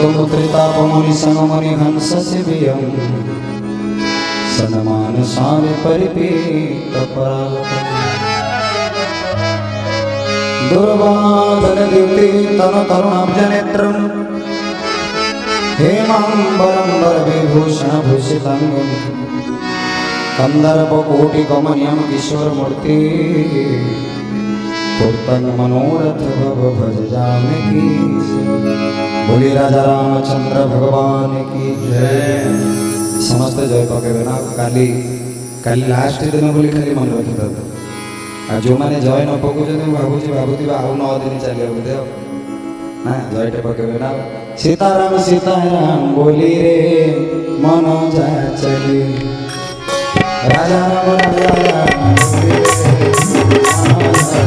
त्रितापमुनिसंगमुनिहंसशिबियं सन्मानसानि परिपीतपरागतम् दुर्वादनद्युति तनुतरुणाब्जनेत्रं हेमाम्बरं वरविभूषणभूषिताङ्गं कन्दर्पकोटिकमनीयं किशोरमूर्ति पूर्तं मनोरथ भव भज जानकी बोली राजा रामचंद्र भगवान की जय। समस्त जय पकेबे ना काली काली लास्ट दिन बोली खाली मन रखी था आ जो माने जय न पकुचते भाबुची भाबुती आउ 9 दिन चले बोधे ना जयटे पकेबे ना सीताराम सीताराम बोली रे मन जा चली राजा राम राजा राम बोली रे मन जा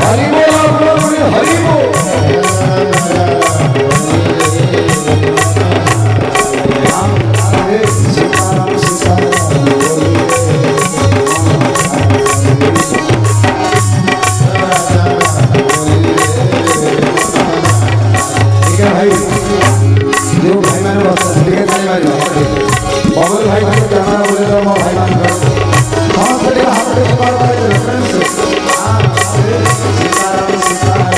हरि बोल हरि बोल बबल भाई को कैमरा बोले तो मैं भाई मान कर हाथ से हाथ से बार बार रेफरेंस सीताराम सीताराम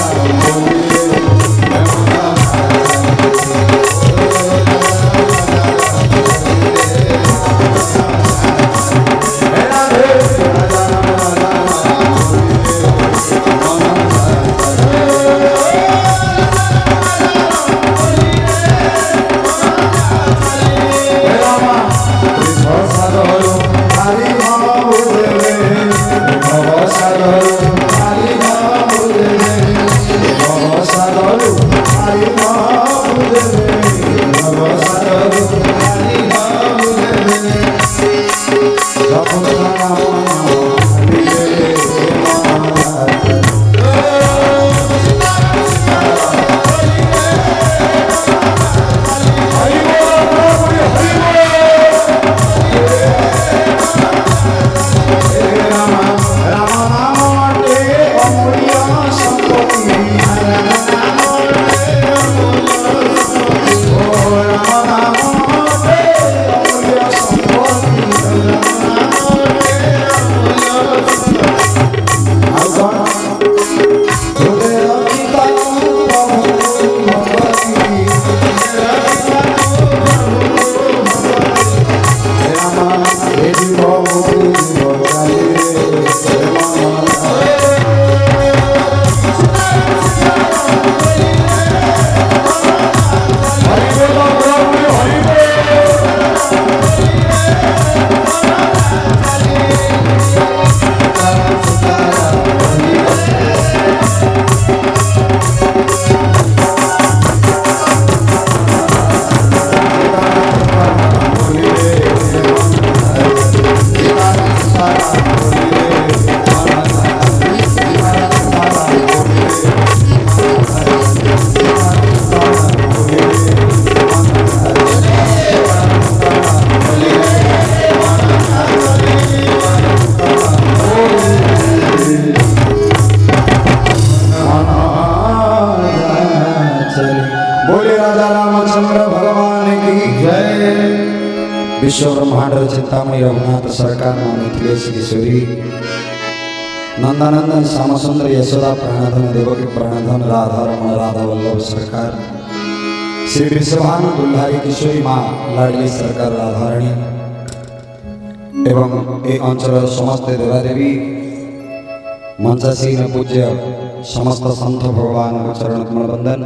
विश्व ब्रह्मांड चिंतामणि रघुनाथ सरकार मिथिलेश किशोरी नंदानंदन श्यामसुंदर यशोदा प्राणधन देवकी प्राणधन राधा रमण राधा वल्लभ सरकार श्री विश्वभानु दुल्हारी किशोरी माँ लाडली सरकार राधारणी एवं ए अंचल समस्त देवादेवी मंचासीन पूज्य समस्त संत भगवान चरण कमल बंदन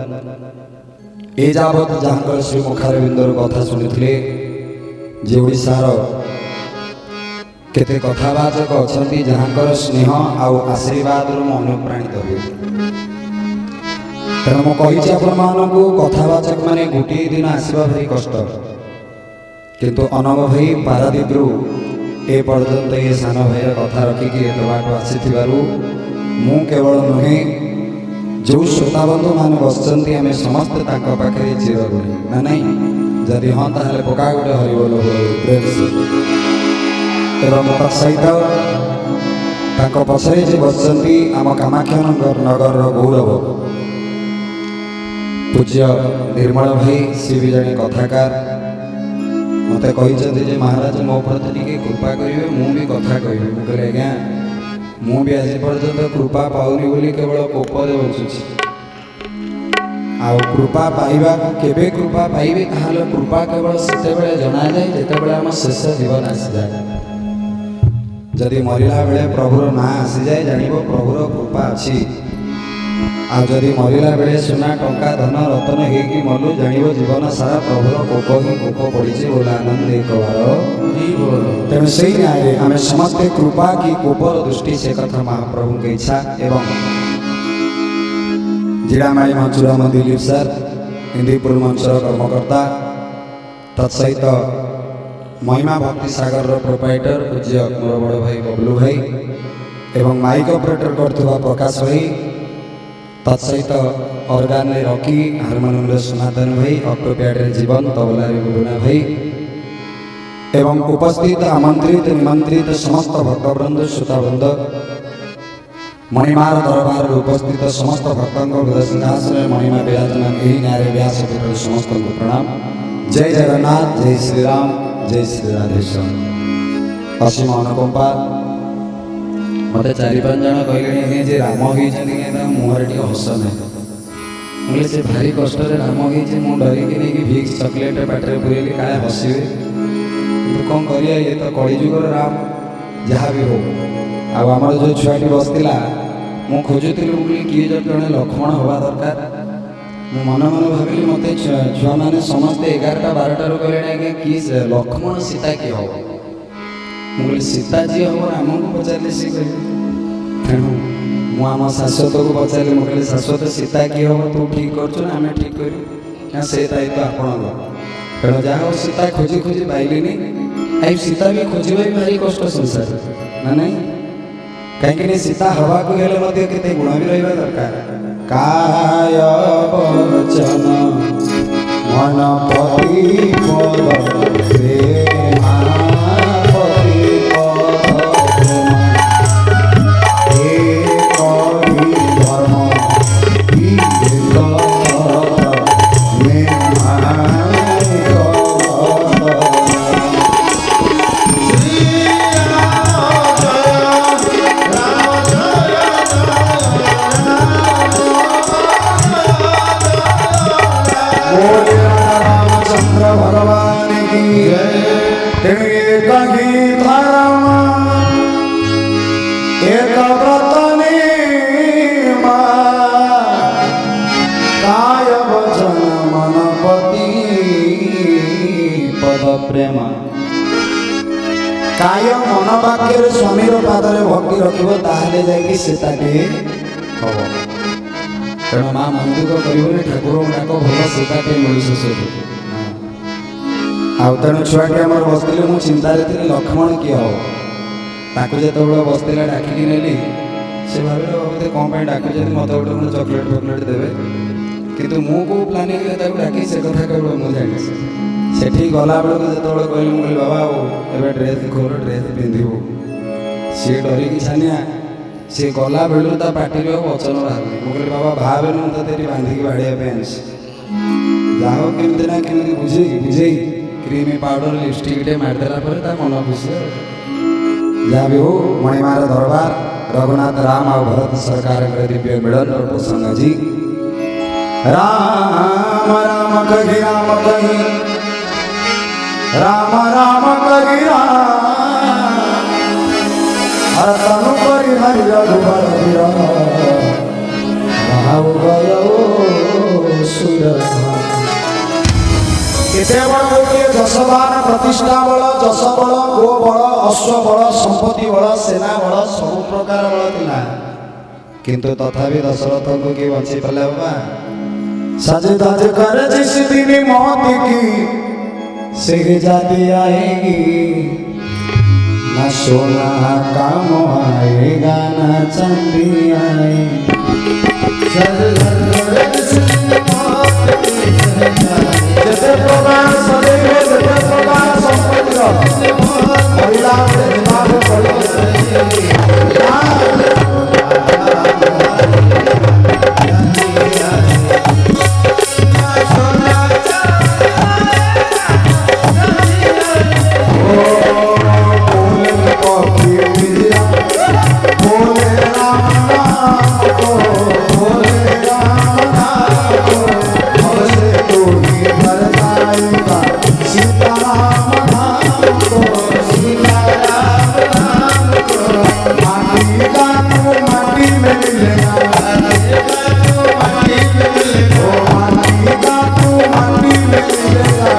ए जावत जहाँ श्री मुखारविंदर कथा शुणी जे ओडिशार केते कथावाचक अच्छा जहाँ स्नेह आउ आशीर्वाद अनुप्राणित हुए तेणु मुझे आपको कथावाचक माने गोटे दिन आसवा भारी कष्ट किंतु अनब भाई पारादीप ए पर्यंत ये सान भाई कथा रखिकी एत बाट आसी मु केवल नुहे जो श्रोताबंधु मान बसचंती आम समस्ते पाखे चिरऋणी ना नहीं जदि हाँ ताहले पका गोटे हरिबोल एवं तत्सहित ताको पछरे जे बसंती आम कामाख्या नगर गौरव पूज्य निर्मल भाई सी भी जड़े कथाकार मत कही महाराज मो प्रति टिके कृपा करेंगे मु भी कथा कहि मुझे आज्ञा मु भी आज पर्यंत कृपा पाऊनी बोली केवल कोपरे बचुची आ कृपा पाइबा केबे कृपा पाइबे ताहले कृपा केवल सेते बेले जना जाए जेते बेले हम शेष जीवन आसी जाए जदि मरिला बेले प्रभुर ना आसी जाए जानिबो प्रभुर कृपा अछि आ जदि मरिला बेले सुना टंका धन रतन हेकी मलु जानिबो जीवन सारा प्रभुर कोप ही कोप पड़िछि बोला आनंद एक बार तेणु से न्याय आम समस्त कृपा की कोपर दृष्टि से कथा महाप्रभु की इच्छा एवं जिरामाई मंचुराम दिलीप सर इंदीपुर मंचर कर्मकर्ता तत्सहित महिमा भक्ति सागर प्रोपाइटर पूज्य मोर बड़ भाई बबलू भाई एवं माइक ऑपरेटर करथुवा प्रकाश भाई तत्सहित ऑर्गन रे रॉकी हारमोनियम रे सनातन भाई ऑक्टोपैड रे जीवन तबला रे गुरुना भाई एवं उपस्थित आमंत्रित निमंत्रित समस्त भक्तवृंद श्रोतावृंद मणिमार दरबार उपस्थित समस्त भक्तों सिंहासन मणिमा विराजमान यही न्याय व्यास समस्त को प्रणाम। जय जगन्नाथ, जय श्री राम, जय श्री राधेश्याम। असीम अनुकंपा मत चारि पांच जन कहले जे राम होइछन मुहर टी हस ना मुझे से भारी कष्ट राम हो डरिकी नहीं भिक्स चॉकलेट पाटे पुरेली काले हसवे कि कौन कर ये तो कलिजुगर राम जहाँ भी हो आमर जो छुआटी बसला मु खोजुली बोली किए जड़े लक्ष्मण हवा दरकार मु मन मन भाविली मत छुआ मैंने समस्ते 11टा 12टार कहले आज्ञा किए लक्ष्मण सीता किए हम मुझे सीता जी हम राम को पचारे सी कह तेणु मुझ शाश्वत को पचारे मुझे शाश्वत सीता किए हम तू ठीक कर आम ठीक कर से दायित्व आपण तेणु जहाँ सीता खोजी खोजी पाइलिनी आई सीता भी खोजा भी भारी कष्ट संसार ना नहीं कहीं सीता हवा को हेले केते गुण भी रहा दरकार काय वचन मन पति पद भगवान की एक व्रतनी काय वचन मन पति पद प्रेम काय मन वाक्य स्वामी पादरे भक्ति रखिब ताहले जाइए सीताटी हम तेणु माँ मंदिर कर ठाकुर डाक भल सीताटे मिल तेणु छुआटी आम बसते मुझे चिंतार थी लक्ष्मण किए हम ताकू जो बसला डाकिकी नेली से भाविल बोधे कौन डाकुचे मत गोटे मैं चॉकलेट फकलेट देवे कितु मु कौ प्लानिंग डाक से कथा केवल मुझे जानी से गला बेलू जो कहली मुझे बाबा ए ड्रेस खोल ड्रेस पिंधु सी डरिकी छानिया सी गला बेलू ता पार्टी वचन बाहर मुझे बाबा भावेनु तो तेरी बांधिकी बाड़िया जाओ केमती ना केमती बुझे क्रीम पाउडर लिपस्टिक टे मारदेला मन खुशी जहाँ भी हो मणिमार दरबार रघुनाथ राम और भरत सरकार दिव्य मिलन और प्रसंग जी राम राम कही राम कही राम राम कही हर तनु करी हरि रघुबर जसवान प्रतिष्ठा बल जस बल गो बल अश्व बल संपत्ति बल सेना बल सब प्रकार बल थिला किंतु तथापि दशरथ को कि बंची पाले बाबा सज धज कर जिस दिन मौत की से जाती आएगी न सोना काम आएगा न चांदी आएगी सज धज कर जिस दिन मौत की जैसे प्रकार सदैव जैसे प्रकार संपत्ति महिला माटी का तू माटी में मिलेगा, ओ माटी का तू माटी में मिलेगा।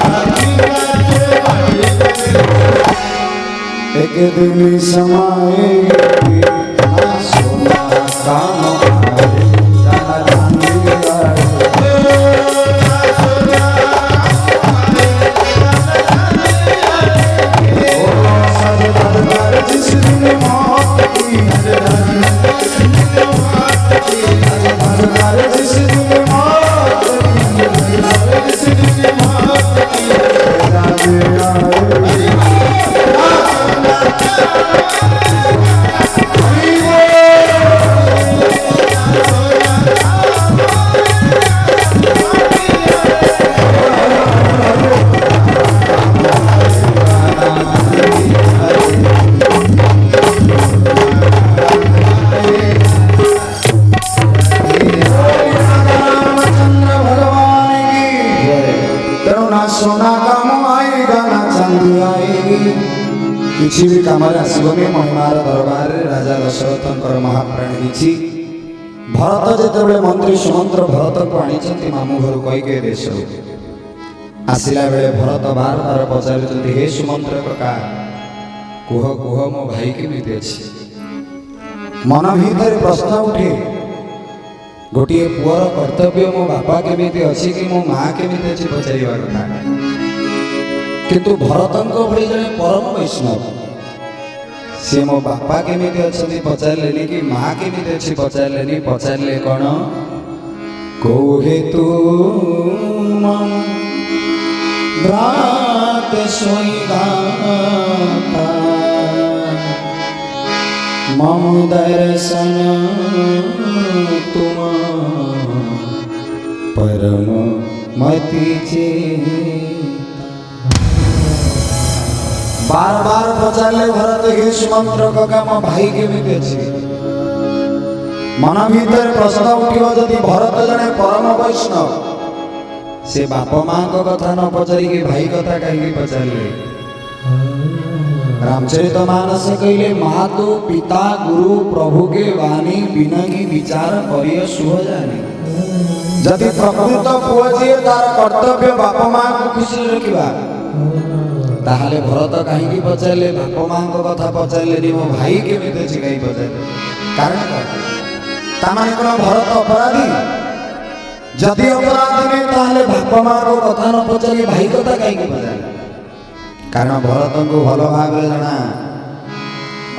एक दिन समाएगी ना सोना काम आए, जाना चांदी आए। जिस दिन मौत की जिस दिन मौत की सोना काम आएगा ना चांदी आएगी, किसी भी काम आसबनी महिमार दरबार राजा दशरथंकर महाप्राण किछि। भरत जेतेबेले मंत्री सुमंत्र भरत को आनी मामू घर कईके देश आसिला बेले भरत बार बार पचारुचंती हे सुमंत्र कका कुह कुह मो भाई केमिति अछि। मन भीतर प्रश्न उठे गोटे पुअर कर्तव्य मो बापा केमिति अछि कि मो माँ केमिति अछि पचारिबा कथा, किंतु भरतंक भଳି जने परम वैष्णव से मो बापा केमिति अछंती पचारलेनी कि माँ केमिति अछि पचारलेनी। पचारले कोन कोहे तू मम भ्रात सोईगाता मम दर्शन तुम परम मति चे। बार बार पचारले भरत हे सुमंत्र कका मो भाई केमिति अछि। मन भीतर प्रश्न उठियो जदि भरत जने परम वैष्णव से बाप माँ को कथा न पचारि के भाई कथा कहीं पचारले। रामचरितमानस कहले मातु पिता गुरु प्रभु के वाणी बिनगी विचार करिय सुह जानी। जदि प्रकृत पुओ जी तार कर्तव्य बाप माँ को खुशी रखिबा ताहले भरत कहीं पचारले बाप माँ को कथा पचारले मो भाई केमिति अछि कहीं पचारले। कारण तामाने कोन भरत अपराधी? जदि अपराधी नहीं ताहले बाप माँ को कथा न पचारि भाई कथा कहीं पचारले। कारण भरत को भल भाव जाना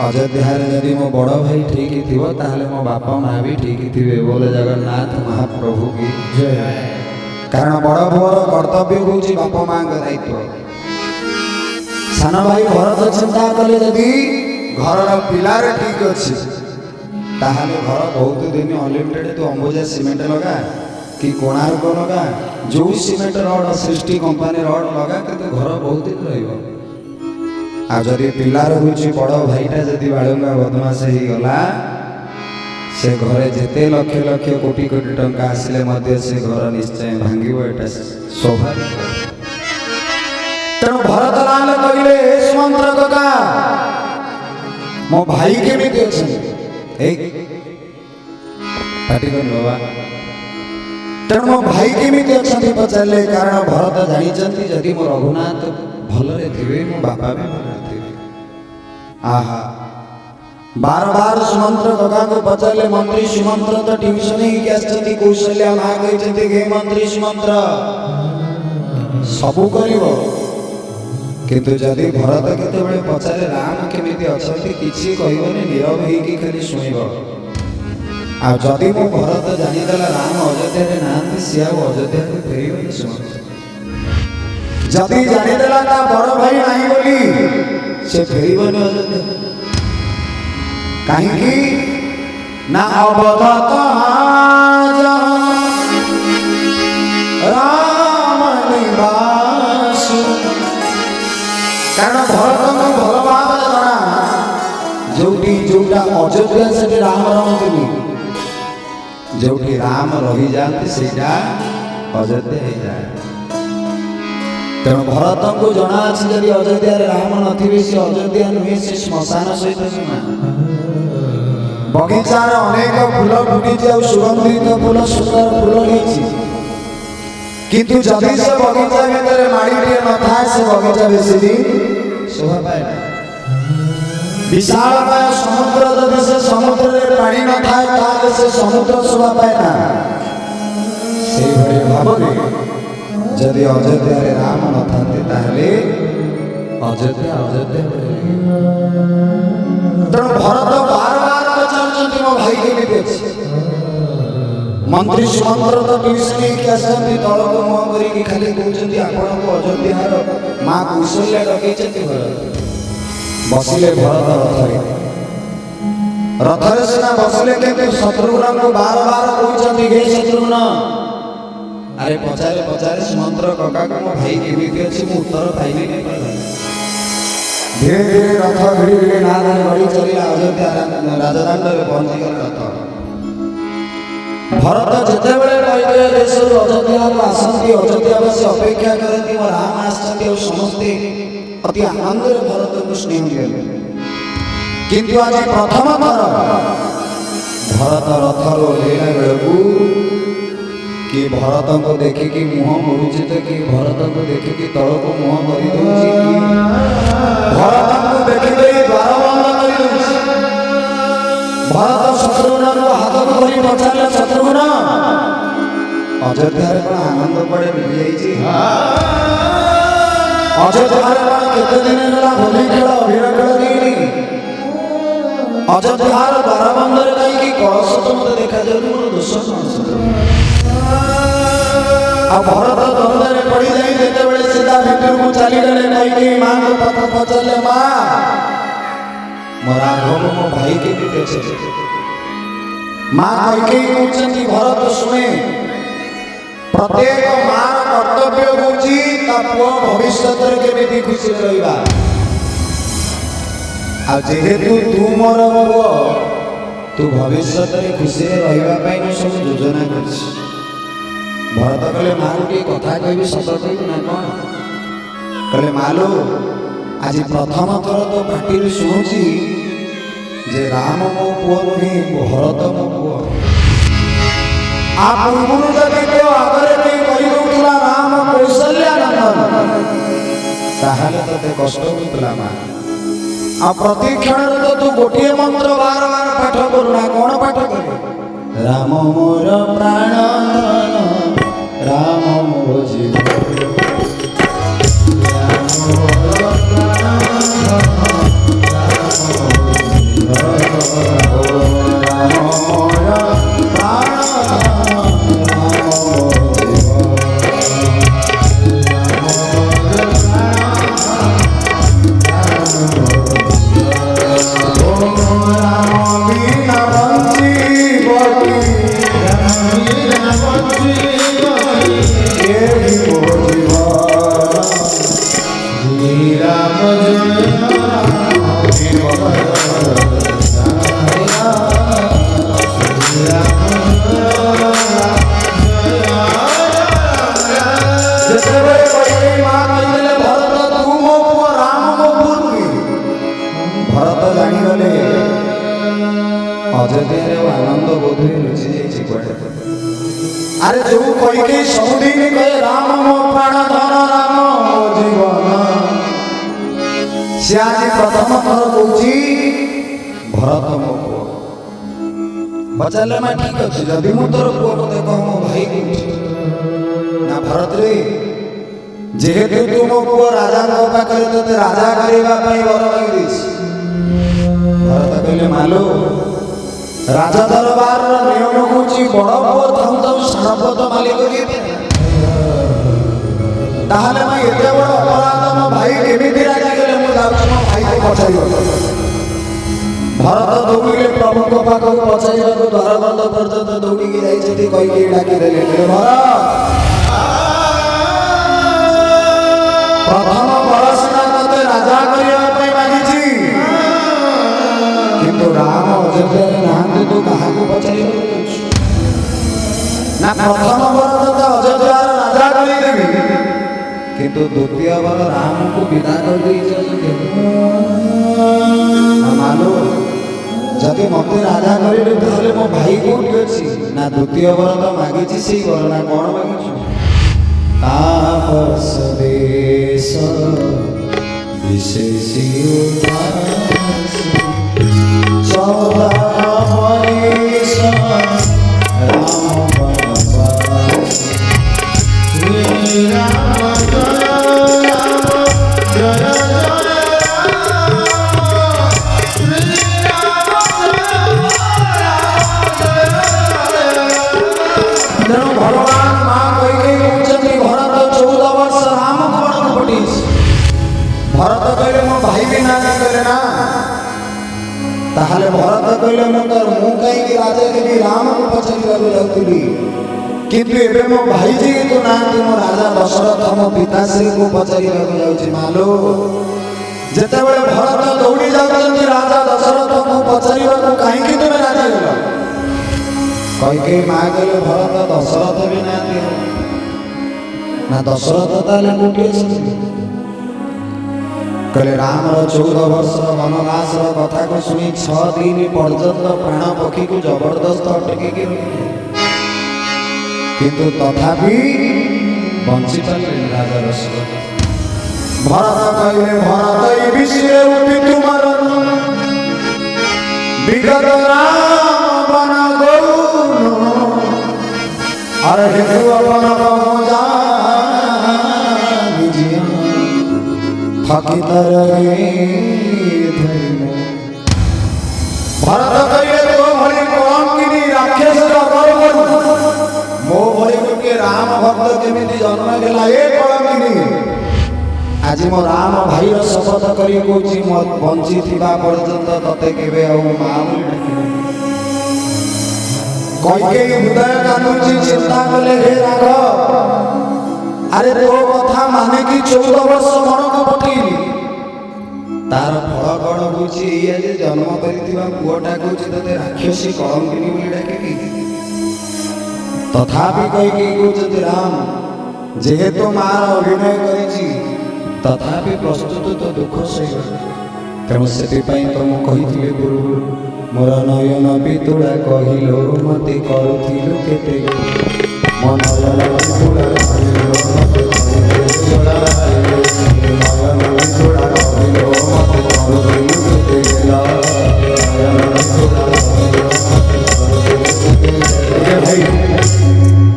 अयोध्या जदि मो बड़ भाई ठीक थी ताहले मो बापा माँ भी ठीक थे। बोले जगन्नाथ महाप्रभु की जय। कारण बड़ पुअर कर्तव्य हूँ बाप माँ का दायित्व। सान भाई भरत चिंता कले जदि घर पिलार ठीक अच्छी ताहले घर बहुत दिन अनलिमिटेड तू अंबुजा सीमेंट लगा कि कोणार्क लगा जो सीमेंट रड सृष्टि कंपानी रड लगा कि घर बहुत दिन रहिबो। आ जदि पिलार होची बड़ भाईटा जदि बाळुंगा बदमाश ही गला से घरे जेते लक्ष लक्ष कोटी कोटी टंका आसिले मध्य से घर निश्चय भांगिबो। एटा स्वाभाविक। तेणु भरत लाल कहिले सुमंत्र कका मो भाई केमिति अछि। एक पाटी कर बाबा तेणु मो भाई केमिति अछंती पचारले। कारण भरत जानिचंती जदि मो रघुनाथ भलरे थिबे मो बापा भी भलरे थिबे। आहा बार बार सुमंत्र कका को पचारले। मंत्री सुमंत्र तो ट्यूशन ही आछंती कौशल्या मां कहचंती हे मंत्री सुमंत्र सबु करिवो किंतु जदि भरत केतेबेले पचारे राम केमिति अछंती किछि कहिबोनी नीरव हेकी खाली सुनिबो। आ जदि मो भरत जानिदेला राम अयोध्या रे नांती सिया अयोध्या को फेरिबो सुमंत्र। जदि जानिदेला ता बड़ भाई नाही बोली से फेरिबोनी अयोध्या। काहेकि ना अवधत राम निवास। कारण भरत को भल भाव जना जोटी जोटा अयोध्या से राम रमती जोटी राम रही जाते सेटा अयोध्या हो जाए। तेणु भरत को जना अच्छी जदि अयोध्या राम नथिबे से अयोध्या नुहे से श्मशान सहित समान। बगीचार अनेक फूल फुटी सुगंधित फूल सुंदर फूल नहीं किंतु जदि से बगीचा भितर माड़ीटे न था से बगीचा बेसी दिन शोभा पाए विशाल समुद्र जदि से समुद्र में पानी न था से समुद्र शोभा पाए ना से भाव जदि अयोध्या राम न था अयोध्या अयोध्या तेणु भरत बार बार पचार मो भाई के मंत्री सुमंत्र तो ट्यूशन आसती तल को मुह कर खाली कहते आपण को अयोध्यार माँ कौशल्या डकई भरत बसिले भरत रथरे सीना बसिले कि शत्रुघ्न को बार बार कहते हे शत्रुघ्न अरे पचारे पचारे सुमंत्र कका को मो भाई केमी अच्छी मु उत्तर पाइली नहीं धीरे धीरे रथ भिड़ी भिड़ी ना गड़ी चलिया अयोध्या राजदाण्ड में पहुंची गला रथ भरत जिते बड़े देश अयोध्या को आसती अयोध्यावासी अपेक्षा करती मो राम आसते समस्ते अति आनंद भरत को स्नेह दिले किंतु आज प्रथम थर भरत रथर ओह्लैला बेलू कि भरत को देखिकी मुह मोड़ुची तो कि भरत को देखिकी तल को मुह मरी दूची भरत को देखी द्वार बंद कर भरत शत्रुघ्न को हाथ को धरी पचारे शत्रुघ्न अयोध्या कौन आनंद पड़े मिली अयोध्या कौन केते दिन है होली खेल अभिर खेल नहीं अयोध्यार द्वार बंद कहीं कलश तो मत देखा जाए मोर दोष कौन भरत द्वंद्व में पड़ी जाई देते बड़े सीधा भीतर को चली गले कहीं मां को पता पचले मां मोरा राघव मो भाई के बीते छे मां कहीं कहउछंती भरत सुने प्रत्येक मां कर्तव्य होची ता पुओ भविष्य रे केमिति खुशी रहइबा आ जेहेतु तू मोर पुओ तू भविष्य रे खुशी रहइबा पई न सब योजना करछ भरत कहले माँ गोटे कथा कह सत ना कौन कहले मालो आज प्रथम थर तो पार्टी शुणुची जे राम मो पुओ नुहे भरत मो पुओ आ पूर्व जदि तो आगे नहीं कही दूला राम कौशल्या नंदन ताहले तते कष्ट होतला माँ आ प्रति क्षण तो तू गोटे मंत्र बार बार पाठ करूना कौन पाठ करे राम मोर प्राण राम मो जीवन राम मोर प्राण अरे जो कोई के सबुदिन कहे राम मो प्राण धन राम मो जीवन से आज प्रथम थर कहूची भरत मो पुओ बचाले मैं ठीक अच्छे जदि मु तोर पुओ मते कह मो भाई ना भरत रे जेहेतु तू मो पुओ राजा को पाखरे तते राजा करबा पई वर मागिस भरत कहले मालो राजा दरबार नियम होची बड़ पुओ थाउ थाउ साणपद मालिक किए ताहले मैं एते बड़ अपराध मो भाई केमिति राजी गेले मु जाउछ मो भाई को पछाइयो भरत दौड़िले प्रभु को पाखो पछाइयो को द्वार बंद पर्यंत दौड़ी के जाई छथि कहि के डाकी देले भरत प्रथम बरसना तते राजा करिया पई मागिछि किंतु राम अयोध्या नाहंते तो कहा को पछाइयो ना प्रथम बर तो अयोध्या राजा करी देबी किंतु द्वितीय बर राम को विदा कर दी मानो जदि मत राजा करे मो भाई कौटी अच्छी ना द्वितीय वर तो मागिची से वर ना कौन मागिछु तापस देश विशेषी उदास 14 वर्ष राम वनवास श्री राम जय राम जय जय भगवान माँ कही भरत 14 वर्ष राम कौन पटी भरत कहले मो भाई भी ना कहले ना ताहले भरत कहले मु कहीं राजा के राम को पचार जाऊली किंतु एबे मो भाई जी तो ना मो राजा दशरथ मो पिताश्री को पचार जाऊँ मालो जिते बड़े भरत दौड़ी जाऊँ राजा दशरथ को पचार कहीं तुम राजी गल कई माँ कहले भरत दशरथ भी ना दशरथ ताले कोटी कहले राम 14 वर्ष वनवास कथा को शुणी 6 दिन पर्यंत प्राण पक्षी को जबरदस्त अटकी किंतु तथापि बंची पारे राजा दशरथ भरत कहले भरत विषय तुमार विगत राम बन गौन अरे हेतु अपन भरत कहले तो भली कलंकिनी राक्षस मो भली गोटे राम भक्त केमिति जन्म गेला ए कलंकिनी आज मो राम भाई शपथ करी कहूँ बंची थिबा पर्यंत तते केबे आ मां कई हृदय कांदुची चिंता कले हे राघव अरे तो कथा माने कि 14 वर्ष मन को पठेली तार फल कौन बुझी ये जन्म करिथिबा पुओटा कहूँ ते राक्षसी कलंकिनी बोली डाके तथापि कई कहते राम जेहेतु मार अभिनय करिछि तथापि प्रस्तुत तो दुख सही तेणु से तो मुझे गुरु मोर नयन पितुड़ा कहलो मते करुथिलु केते मो नयन पितुड़ा कहलो मते नयन पितुड़ा कहलो मते करुथिलु केते गेला भाई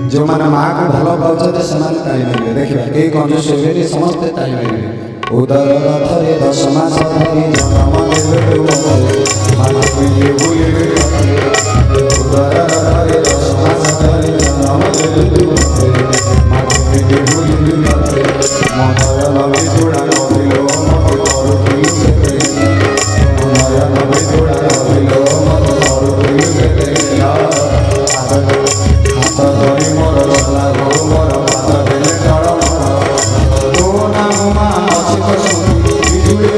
जो माने माँ को भल पाते से देखा ये कंजूस समस्ते ताली उदर रथरे 10 मास धरी जन्म देवे उदर रथरे 10 मास धरी जन्म देवे मनयन विदुड़ा कहिलो मते करुथिलु केते मनयन विदुड़ा कहिलो मते करुथिलु केते हाथ धरी मोर गला गो मोर पाद देले तळ तो नाम मा अछि कसु बिजुली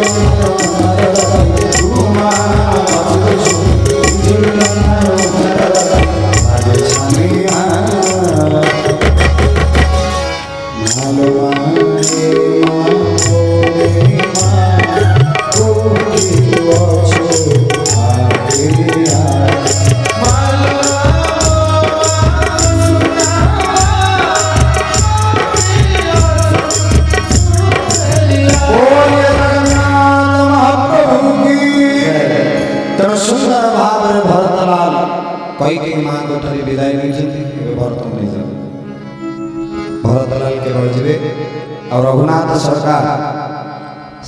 तू मा अछि कसु बिजुली आगे छानिया नालवाए मा बोले मा कोई वछो आगिया सुंदर भाव भरतलाल कई माँ गोठरी विदाय नहीं भरत नहीं जाते भरतलाल केवल जीवे और रघुनाथ सरकार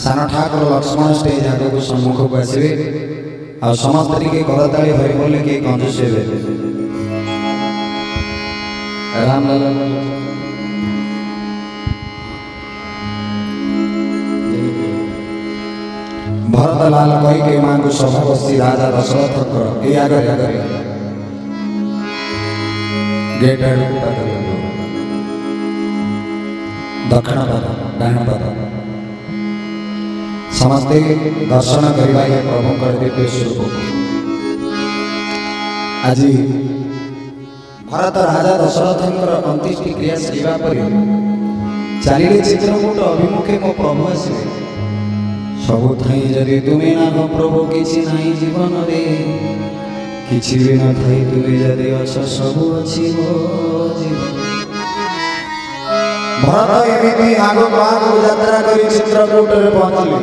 सान ठाकुर लक्ष्मण स्टेज आगे को सम्मुख को आसवे और समस्त के करताली हरि बोले के कंजूस राम भरतलाल कई के मां को सभा बस्ती राजा दशरथ ये आगे गेट दक्षिण पद डाण पद समस्ते दर्शन करवा प्रभु दिव्य स्वरूप आज भरत राजा दशरथ अंत्येष्टि क्रिया सरिबा परे चलिले चित्रकूट अभिमुखे मो प्रभु आसवे सबु थाई जदि तुमे ना हो प्रभु किछि नाही जीवन रे किछि भी न थाई तुमे जदि अछ सबु अछि मो जीवन। भरत एमिति आगो आगो यात्रा करी चित्रकूट रे पहुंचले।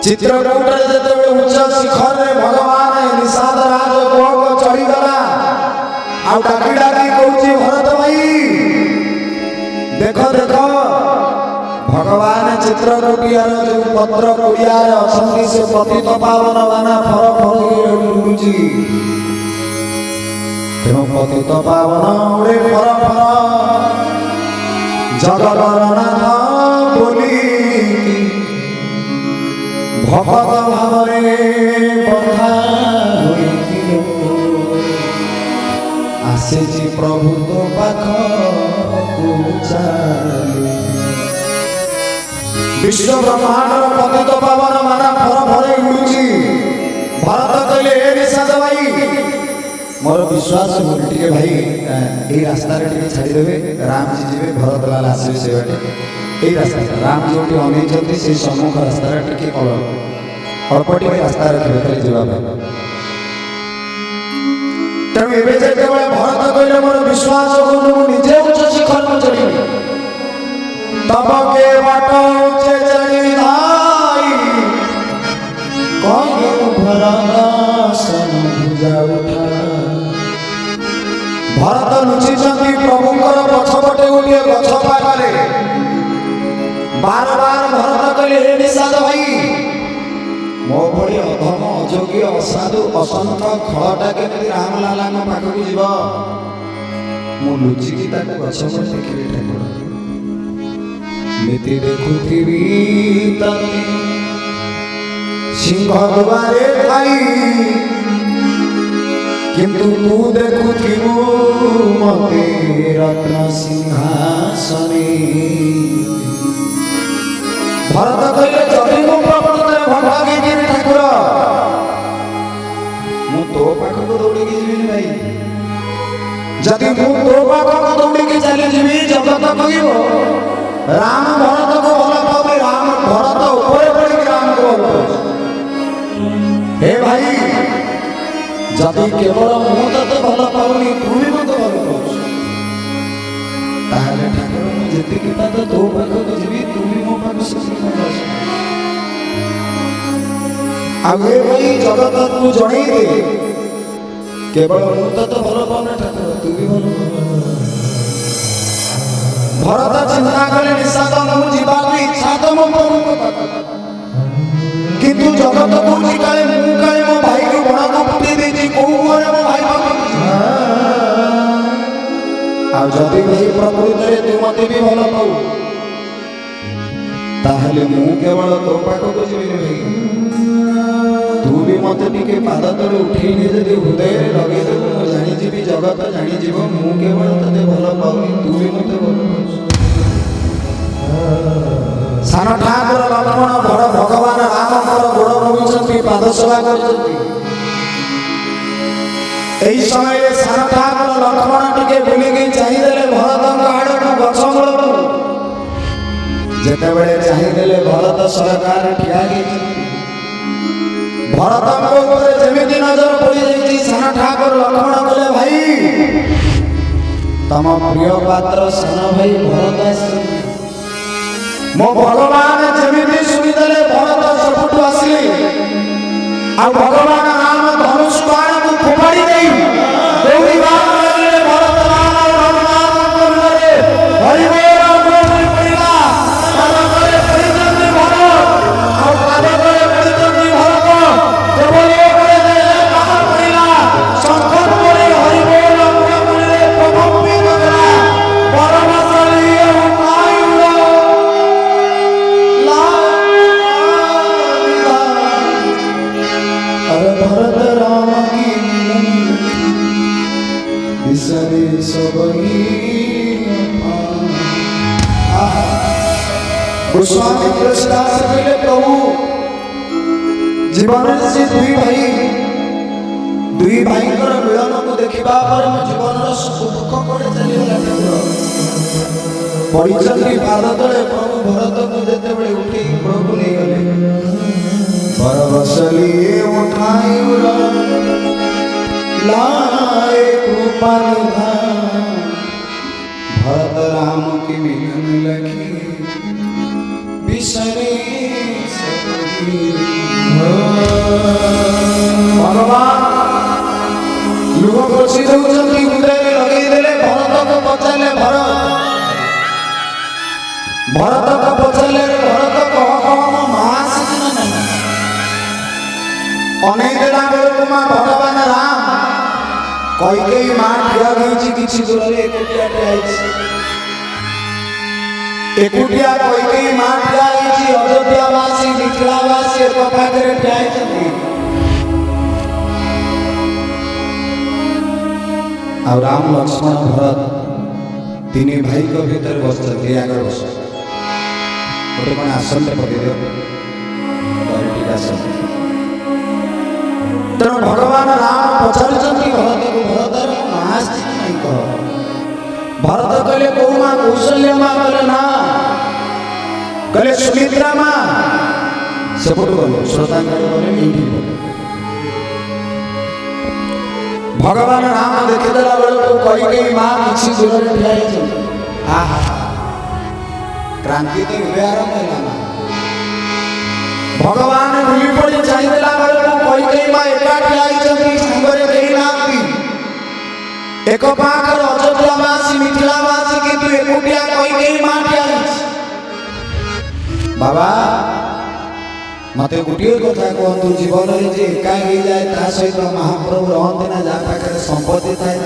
चित्रकूट रे जते उच्च शिखर रे भगवान निषाद राज को चढ़ी गला आ डाकी डाकी कहूची भरत भाई देखो देखो भगवान चित्रकूटियार जो पत्र कुड़ियार असंधि से पतित पावन बाना फर फर उड़ुची तेणु पतित पावन उड़े फर फर जगतनाथ बोली भगत भावरे बंधा होइथिलो आसेची प्रभु तो पाखकु चाली। विश्व ब्रह्मांड पतित पावन माना फर फर उड़ुची। भरत कहले हे निषाद भाई मोर विश्वास टिके भाई ए रास्ता रे टिके छाड़ी देबे राम जी जीवे भरत लाल आसीबे से बाटे ए रास्ता राम जी ओटी अनै जल्दी से सम्मुख रास्ता रे टिके अल्प टिके रास्ता रे टिके खाली जीवा भाई तेणु एबे जेतेबेले भरत कहले मोर विश्वास को निजे उच्च शिखर पर चढ़ी तब के बाट उच्चे चढ़ी धाई कहे भरत सन भुजा उठा। भरत लुचिचंदी प्रभुकर पछपटे गोटे गछ पाखरे बार बार भरत कहले हे निषाद भाई मो भली अधम अयोग्य असाधु असंत खळटा केमति रामलाला को पाखकु जीव मु लुचिकी ताको गछ पर देखिले ठाकुर मिति देखुथिबी तते सिंह दुआरे थाई किंतु तू देखुथिबु मते रत्न सिंहासने। भरत कहले जदि मु प्रकृତରେ भंडागी देवी ठाकुर मु तो पाखक दौड़ी की जीविनी भाई जदि मु तो पाखक दौड़ी की चली जीवी जगत कहिबो राम भरत को भल पावे राम भरत ऊपर पड़ी राम को भल हे भाई जदि केवल मु तते भल पाउनी तू भी मते भल पाउछ ताले ठाकुर मु जति की बात तो पाखक जीवी तू भी मो पाख से आगे भाई जगत को जणई दे केवल मु तते भल पाउना ठाकुर तू भी भल भरत चिंता कले निषाद मु जीवा को इच्छा तो मो प्रभु को किंतु जगत को जिकाले मु काले मो भाई को बड़ा को पुटी देची को मोरे मो भाई को आ जदि भाई प्रकृति रे तू मते भी भलो पाऊ ताहले मु केवल तो पाखो को जीवी भाई तू भी मते टिके पाद तले उठी ने जदि हृदय रे लगे दे मु जानि जीवी जगत जानि जीव मु केवल तते भलो पाऊ तू भी मते भलो सान ठाकुर लक्ष्मण बड़ भगवान रामकर गोड़ नमिछंती पाद सेवा करछंती एई समय सान ठाकुर लक्ष्मण टिके बुली के चाहि देले भरत आड़ को गछ मूल जेतेबेले चाहि देले भरत सरकार ठिया गेछि भरत को ऊपर जेमिति नजर पड़ी जाइछि सान ठाकुर लक्ष्मण कहले भाई तम प्रिय पात्र सान भाई भरत मो भगवान जेमिति सुनिदेले भरत सपुटु आसिले आ भगवान राम धनुष बाण को फोपाड़ी देई दौड़ी बागले भरत राम करले हरि बोल पड़िला काले परिजन भरत आ काले परिजन भरत देवले करे दे काहा पड़िला संकट करे हरि बोल पड़िले प्रभु दगरा परमशाली भरत राम की बिसरे सबई गोस्वामी तुलसीदास कहले प्रभु जीवन से दुई भाई मिलन को देखा पर मो जीवन दुख कड़े चलीगला ठाकुर पड़ती पाद तले प्रभु भरत को जिते उठे प्रभु कौशल्य उठाई लाए कृपा निधान भरत राम की मिलन लखी बिसरे भगवान लुह पोछि दउछंती हृदय लगे देले भरत को पचाले भरत को पचाले भरत को महासिन नहीं अनेक देला बेलू मां भगवान राम कैकेयी मां ठिया गई किछि दूर रे एकुटिया एकुटिया कैकेयी मां ठिया गई अयोध्यावासी मिथिलावासी एक पाखरे ठिया छथि और राम लक्ष्मण भरत तीन भाई को भीतर बसते आगे बस गोटे कौन आसन पकड़ तेणु भगवान राम पचार भरत को भरत महास्थित नहीं कह भरत कहले कौ माँ कौशल्य माँ कहले ना कहले सुमित्रा माँ सेपट गले श्रोतांगण गले भगवान राम देखिदेला बेलू कैकेयी माँ किसी दूर ठिया आहा क्रांति तो आरंभ है भगवान भूली पड़ी चाहिदेला बेलू कैकेयी माँ एका ठिया सांगरे केही नांती एक पाखर अयोध्यावासी मिथिलावासी किंतु एकुटिया कैकेयी माँ ठिया बाबा मते गोटे कथा कहतु जीवन में जे एका हो जाए ता सहित महाप्रभु रहते ना जा पाखे संपत्ति थाए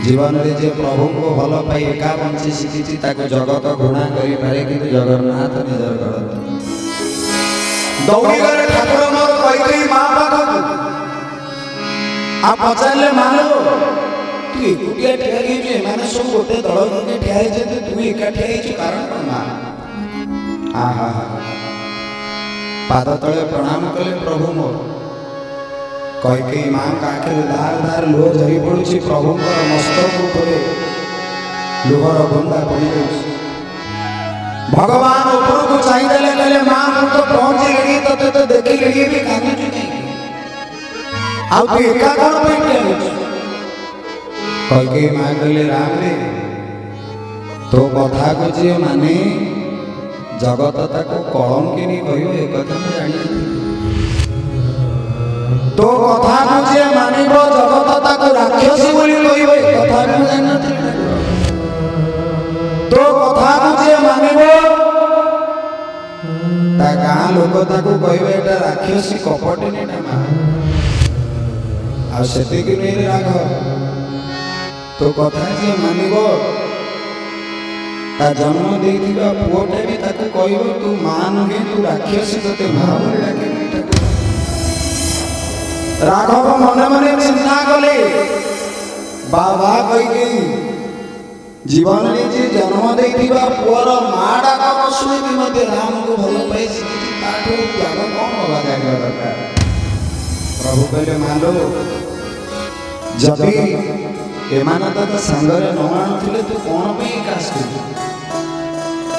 जीवन में जे प्रभु को भल पाई एका बंची शिखी जगत घृणा करे कि जगन्नाथ निजर गढ़ दौड़ी गले ठाकुर मोर कैकेयी मां पाखक आ पचारे मानो तू एकुटिया ठिया गई माने सब गोटे दल के ठिया तू एका ठिया कारण कौन आहा पाद तले प्रणाम कले प्रभु मोर कैकेयी मां आखिर धार धार लुह झरी पड़ुछि प्रभु मस्तक उपरे लुहर बंदा पड़ी भगवान ऊपर को चाहि देले कहले मां तू तो पहुंची गई तते तो देखि लगी भी कांदु नहीं आ तू एका कोन बैठे कैकेयी मां कहले राम रे तो कथा को जे माने जगत ताको कलंकिनी कहियो ए कथा मैं जानि तो कथा को जे मानिबो जगत ताको राक्षसी बोली कहियो ए कथा मैं जानि तो कथा को जे मानिबो ता गां लोक ताको कहियो एटा राक्षसी कपटिनी ना मा आ सेते कि नै राघ तो कथा जे मानिबो ता जन्म देइथिबा पुओटे भी ताको कहियो तू मां नुहे तू राक्षसी तते महाबली डाके राघव मने मने चिंता कले बाबा कैकेयी जीवन में जे जन्म देइथिबा पुअर मां डाक शुणी मते राम को भल पाई सिखि ताठो त्याग कोन होबा जाय दरकार प्रभु कहले मानो जबी एमान तो संगरे न आनुथिले तू कोन पे कास कर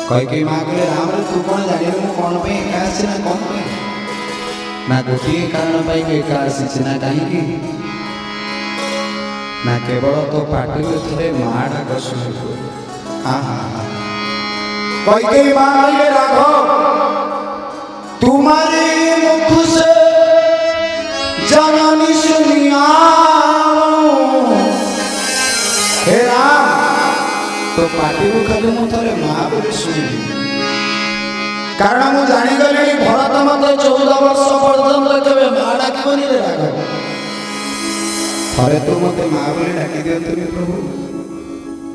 कैकेयी मां कहले राम रे तू कोन जानि मु कोन पे कास ना कोन पे ना गोटे कारण पाई कास ना कहीं ना केवल तो पाटी थे माँ डाक शुणी कैकेयी मां कहले राघव तुम्हारे मुख से जननी सुनिया हे राम तो पाटी को खाली मु थे माँ बोली शुणी कारण मु जानी गली भरत मत 14 वर्ष पर्यंत केवे माँ डाकबनी रे राघव थरे तो मते माँ बोली डाकी दियंतु प्रभु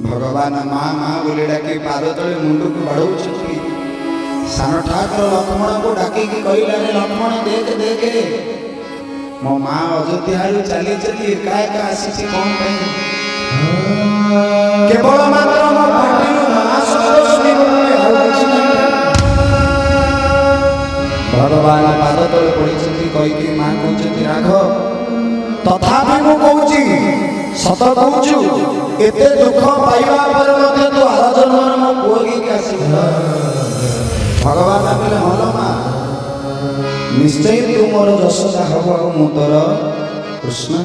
भगवान माँ माँ बोली डाकी पाद तले मुंड को बढ़ाउछथि सान ठाकुर लक्ष्मण को डाकी की कहला रे लक्ष्मण देख देख मो माँ अयोध्या चली चली एका एका आसी कौन पे केवल मात्र मो पाटी माँ शब्द सुनी भगवान पाद तले पड़ी कैकेयी मां कहते राघव तथापि मु कहूची सत कहूचु एते दुख पाइबा पर मते तो आर जन्म मो पुओ की आसी भगवान कहले हलो मां निश्चय तू मोर जशोदा हब मु तोर कृष्ण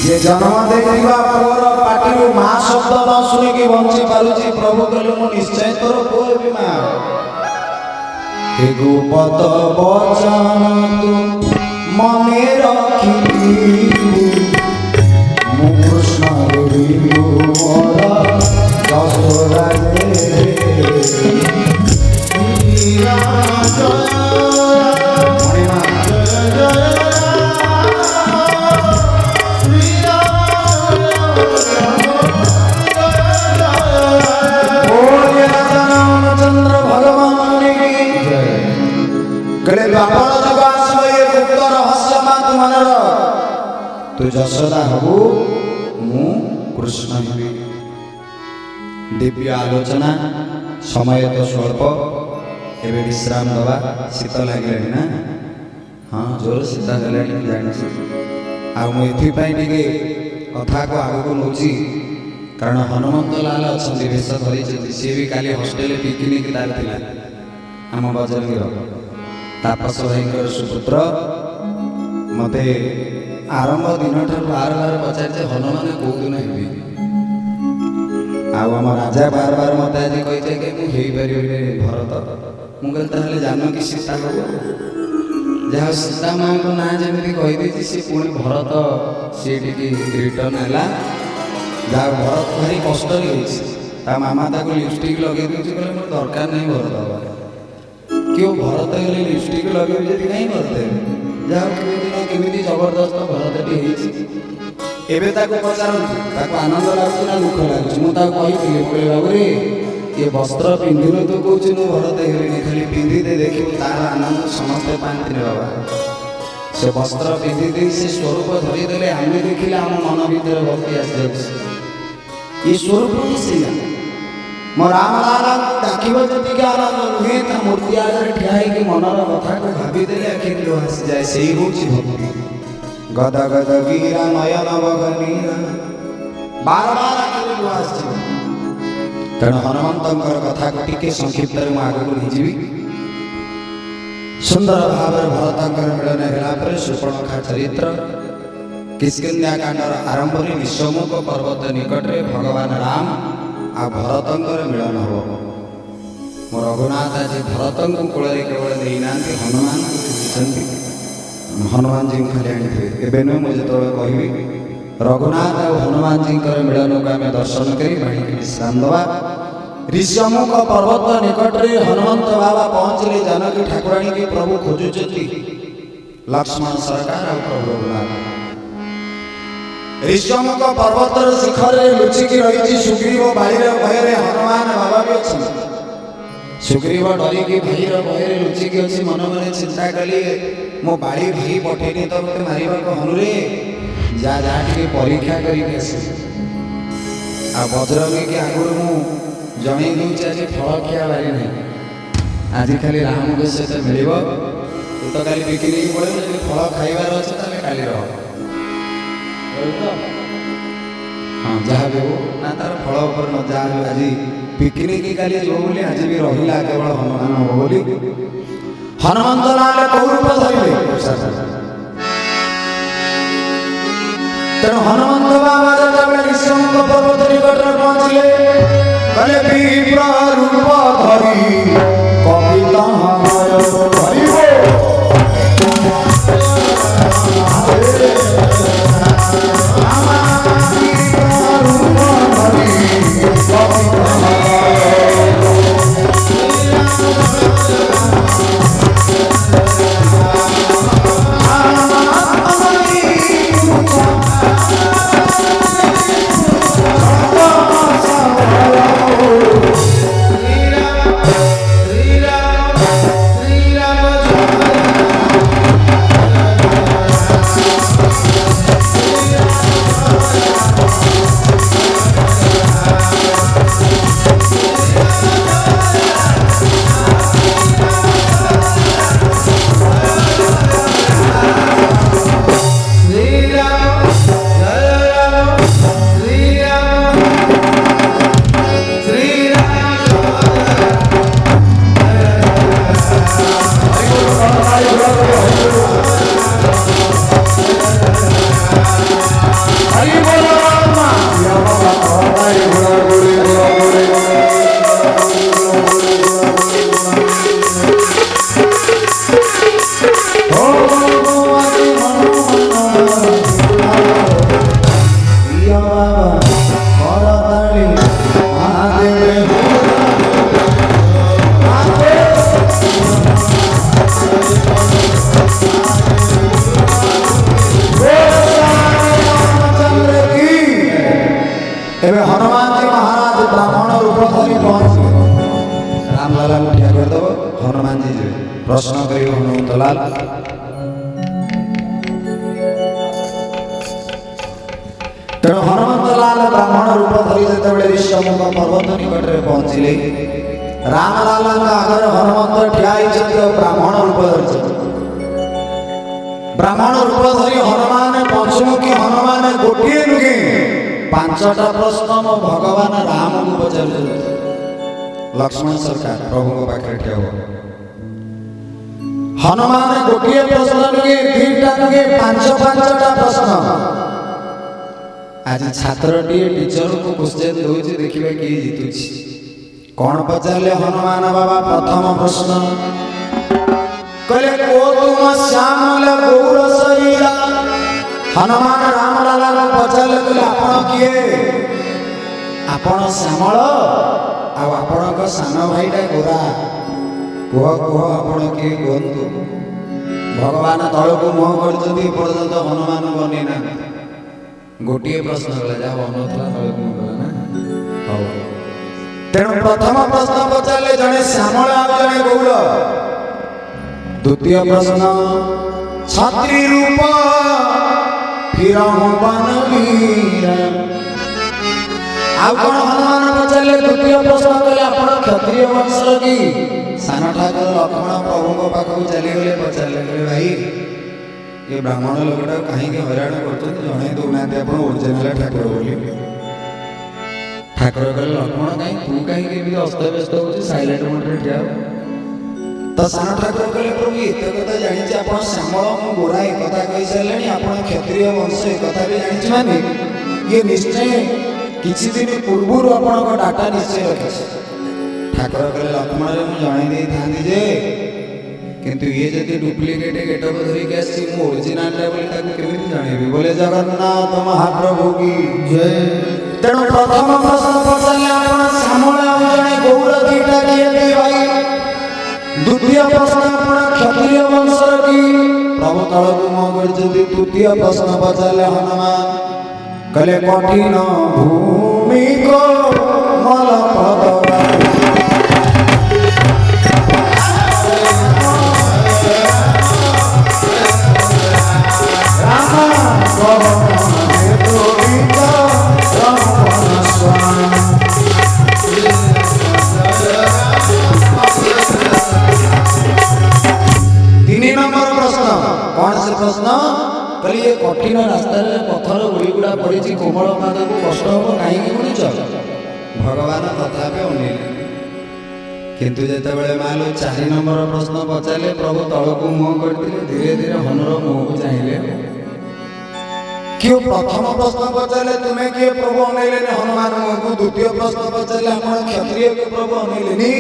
जे जन्म देखा पुअर पाटी माँ शब्द न शुणिकी बंची पारुची प्रभु कहले मु निश्चय तोर पुओ भी माँ हे गोपत बचन तू मने रखी मु कृष्ण मोर जशोदा तू जशोदा हबु मु कृष्ण हेबी दिव्य आलोचना समय तो स्वल्प एवं विश्राम दवा शीत लगे ना हाँ जोर शीत है जानी आगे कथा को आग को नौची कारण हनुमंत लाल अच्छा भेष धरी सी भी काली हस्टेल पिकनिक तार थिला आम बजरंगीर तापस भाई सुपुत्र मते आरंभ दिन ठार बार बार पचारे हनुमान कौ दिन हेबी आम राजा बार बार मत आज कही कि मुझे भरत मुझे जानकी सीता हम जहाँ सीता माँ को ना जमी कहीदे सी पुणी भरत सी रिटर्न है जहाँ भरत भारी कष्ट मामा ताको लिपस्टिक लगे दूसरी कहले मोर दरकार नहीं भरत हवा क्यों भरत गले लिपस्टिक लगे कहीं भरत जहाँ केमी जबरदस्त भरत एबे ताको पचारंतु ताको आनंद लागुच ना दुख लागुच मु ताको कहिथिले बोले बाबू रे ये वस्त्र पिंधिनु तो कहूँ मु भरत हेलिनी खाली पिंधि दे देखिबु तार आनंद समस्ते पांति बाबा से वस्त्र पिंधि दे से स्वरूप धरी देले आमे देखिले आम मन भीतर भक्ति आसी जाउछ ये स्वरूप ही सेया मो राम लाला डाकिब जति के आनंद नुहे ता मूर्ति आगे ठिया है कि मनर कथा को भाबी देले आखिर लो आसी जाए सेही होची भक्ति गद गद गिरा नयन बगनीरा बार बार आखिर लो आसी तेणु हनुमंतर कथा को टिके संक्षिप्त आगे को नहीं सुंदर भाव भरतर मिलन है सुपर्णखा चरित्र किष्किंधा कांडर आरंभ में विश्वमुख पर्वत निकट में भगवान राम आ भरतर मिलन हम मो रघुनाथ आज भरत कूल केवल देना हनुमान हनुमान जी खाली आनी एवं नुह मुझे जो कहि रघुनाथ और हनुमान जी मिलन को आम दर्शन कर विश्राम दवा ऋषमुख पर्वत निकट रे हनुमंत बाबा पहुंचले जानकी ठाकुराणी की प्रभु खोजुचती लक्ष्मण सरकार और प्रभु रघुनाथ ऋषमुख पर्वत शिखर लुचिकी रही सुग्रीव भाईर भय हनुमान बाबा भी अच्छे सुग्रीव डरिकी भाईर भय लुचिकी अच्छी मन मन चिंता कली मो बाड़ी भाई पठेनी तो मत मारे हनुरे जा जा परीक्षा करके आ बजरंगी के आगुरी मु जन दूसरी आज फल खिया बारी ना आज खाली राम को सहित मिल तू तो खाली पिकनिक पड़े फल खाइबार अच्छे काली रह हाँ जहाँ भी हो ना तार फल उपर न जा आज पिकनिक काली जो बोली आज भी रहा केवल हनुमान हम बोली हनुमंत लाल कौ रूप धरले तेणु हनुमंत बाबा जब ऋषमुख पर्वत निकट में पहुंचले कले विप्र रूप धरी कविता प्रश्न करियो हनुमंतलाल। तेणु हनुमंतलाल ब्राह्मण रूप धरी जेतेबेले ऋष्यमुख पर्वत निकट में पहुंचले रामलाल आगे हनुमंत ठिया ब्राह्मण रूप धरी ब्राह्मण रूप धरी हनुमान पंचमुखी हनुमान गोटे नुहे पांचटा प्रश्न मो भगवान राम को पचार लक्ष्मण सरकार प्रभु पाखे ठिया हनुमान गोटे प्रश्न नुहे दीटा नुहे पांचटा प्रश्न आज छात्र टीचर को क्वेश्चन दूसरी देखिए किए जीतु कौन पचारे हनुमान बाबा प्रथम प्रश्न कहले को तुम श्यामल गौर शरीरा हनुमान रामलाल को पचारे कहले आपण किए आपण श्यामल आपण को सान भाईटा गोरा कह कह आपण किए कहतु भगवान तल को मुह कर पर्यंत हनुमान बनी ना गोटे प्रश्न गला जा बनला तल को ना हाउ तेणु प्रथम प्रश्न पचारे जड़े श्यामल आ जड़े गौर द्वितीय प्रश्न छत्री रूप फिर आउ कौन हनुमान पचारे द्वितीय प्रश्न कहले आपण क्षत्रिय वंशर कि सान ठाकुर लक्ष्मण प्रभु को पाखक चली गले पचारे भाई ये ब्राह्मण लोकटा कहीं हईराण कर जन दौना ओरिजिनाल ठाकुर बोली ठाकुर कहले लक्ष्मण कहीं तू कहीं अस्तव्यस्त हो साइलेंट मोड रे ठिया तो सान ठाकुर कहले प्रभु एत कथा जानी आप श्यामल मु गोरा एक कथा कही सारे आप क्षत्रिय वंश एक कथा भी जानी माने ये निश्चय किसी दिन पूर्व आपण डाटा निश्चय रखे ठाकुर कहले लक्ष्मण रे मु जणाई दे थांदी जे किंतु ये जति डुप्लिकेट गेटअप धरिक आसी मु ओरिजिनल रे बोली ताकू केमिति जानेबी बोले जगन्नाथ महाप्रभु की जय। तेणु प्रथम प्रश्न पचारे आपण श्यामल आ जणे गौर दीटा किए दे भाई द्वितीय प्रश्न आपण क्षत्रिय वंशर की प्रभु तल को मुह करछथि तृतीय प्रश्न पचारे हनुमान कहले कठिन भूमि को मल पद प्रश्न कल ये कठिन रास्ता पत्थर गुड़ी गुड़ा पड़ी कोमल पाद को कष्ट हम कहीं बुणीच भगवान तथापि अनेले किंतु जितेबाला मालो 4 नंबर प्रश्न पचारे प्रभु तल को मुह करते धीरे धीरे हनुर मुह को चाहिए क्यों प्रथम प्रश्न पचारे तुम्हें किए प्रभु अनेले हनुमान मुह को द्वितीय प्रश्न पचारे आप क्षत्रिय को प्रभु अनेले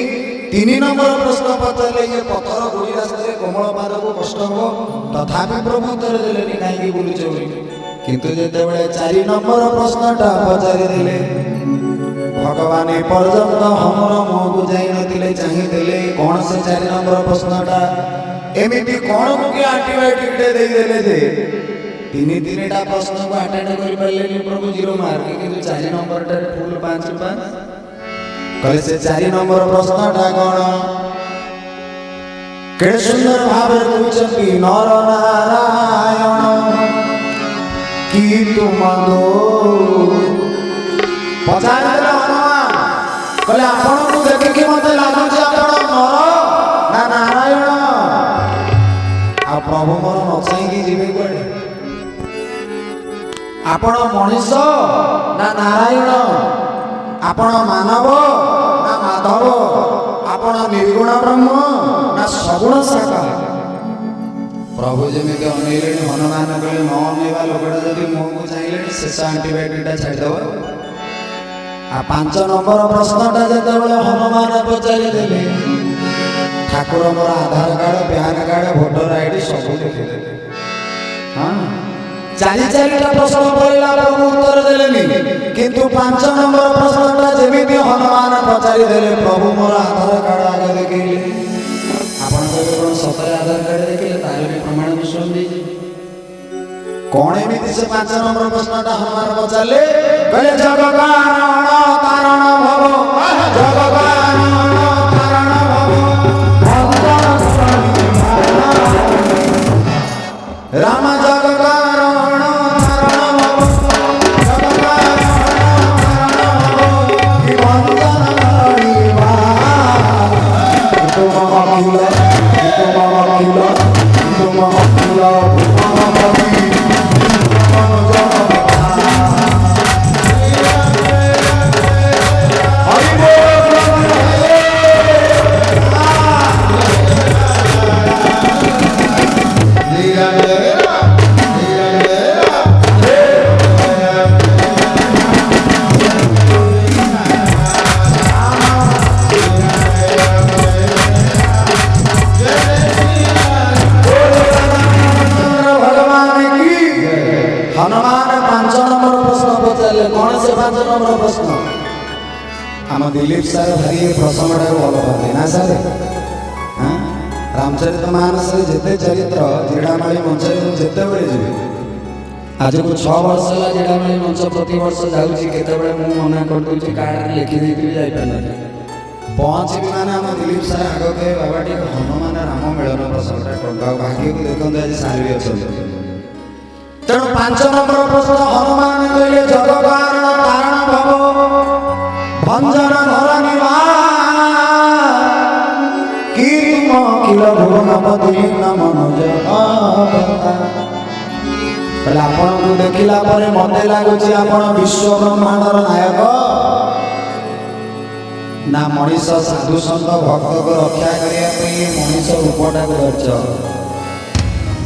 3 नंबर प्रश्न पचारे ये पत्थर गुड़ी रास्ते कोमल पाद को कष्ट हो तथापि प्रभु उत्तर देले कहीं बुलुच किंतु जितेबाला 4 नंबर प्रश्नटा पचारि देले भगवान ए पर्यंत हमर मुह को जाई नथिले चाहिदेले कौन से 4 नंबर प्रश्नटा एमिति कौन के एंटीबायोटिक दे देले जे 3टा प्रश्न को अटेंड कर पाले प्रभु 0 मार्क किंतु 4 नंबर टा फुल 5 कहले से 4 नंबर प्रश्नटा कौन के सुंदर भाव कहते नर नारायण कि तुम दो पचार हनुमान कहले आपण को देखिए मत लगुच आप नर ना नारायण आ प्रभु मोर नचाई जीवे कड़े आपण मनीष ना नारायण आपण मानव ना माधव आपण निर्गुण ब्रह्म ना सगुण शाखा प्रभु जमी अनेले हनुमान कहले न अनेवा लोकटा जब मुह को चाहिए शेष एंटीबायोटिक छाड़देव आ 5 नंबर प्रश्नटा जो हनुमान पचारि देले ठाकुर मोर Aadhaar card PAN card voter ID सब देखिदे हाँ 4 प्रश्न पड़ेगा प्रभु उत्तर देले किंतु 5 नंबर प्रश्नटा जमी हनुमान पचारि देले प्रभु मोर आधार कार्ड आगे देखिले आपण कौन सतरे आधार कार्ड देखिले तार भी प्रमाण विश्वास दे कौन एमती से 5 नंबर प्रश्नटा हनुमान पचारे कहले जग कारण तारण भव जग कारण तारण भव भगवान राम जग कारण आम दिलीप सार भारी प्रसंग टाक भल पाते ना सार रामचरित मानस जिते चरित्र जीड़ामाली मंच जिते जी आज को 6 वर्ष है जीड़ामाली मंच प्रति वर्ष जाऊँगी केतबे मुझे मना कर दूसरी कार्ड लिखिदी जापार पहुँची मैंने आम दिलीप सार आग कहे बाबा टी हनुमान राम मिलन प्रसंग भाग्य को देखते आज सार भी अच्छा तेणु 5 नंबर प्रश्न हनुमान कहले जग कारण तारण भव भंजन धरणी कि तुम अखिल भुवनपति मनोज कहले आपण को देखिला परे मते लागुची आपण विश्व ब्रह्मांडर नायक ना मनीष साधु संत भक्त को रक्षा करने मनीष रूपटा को धरछ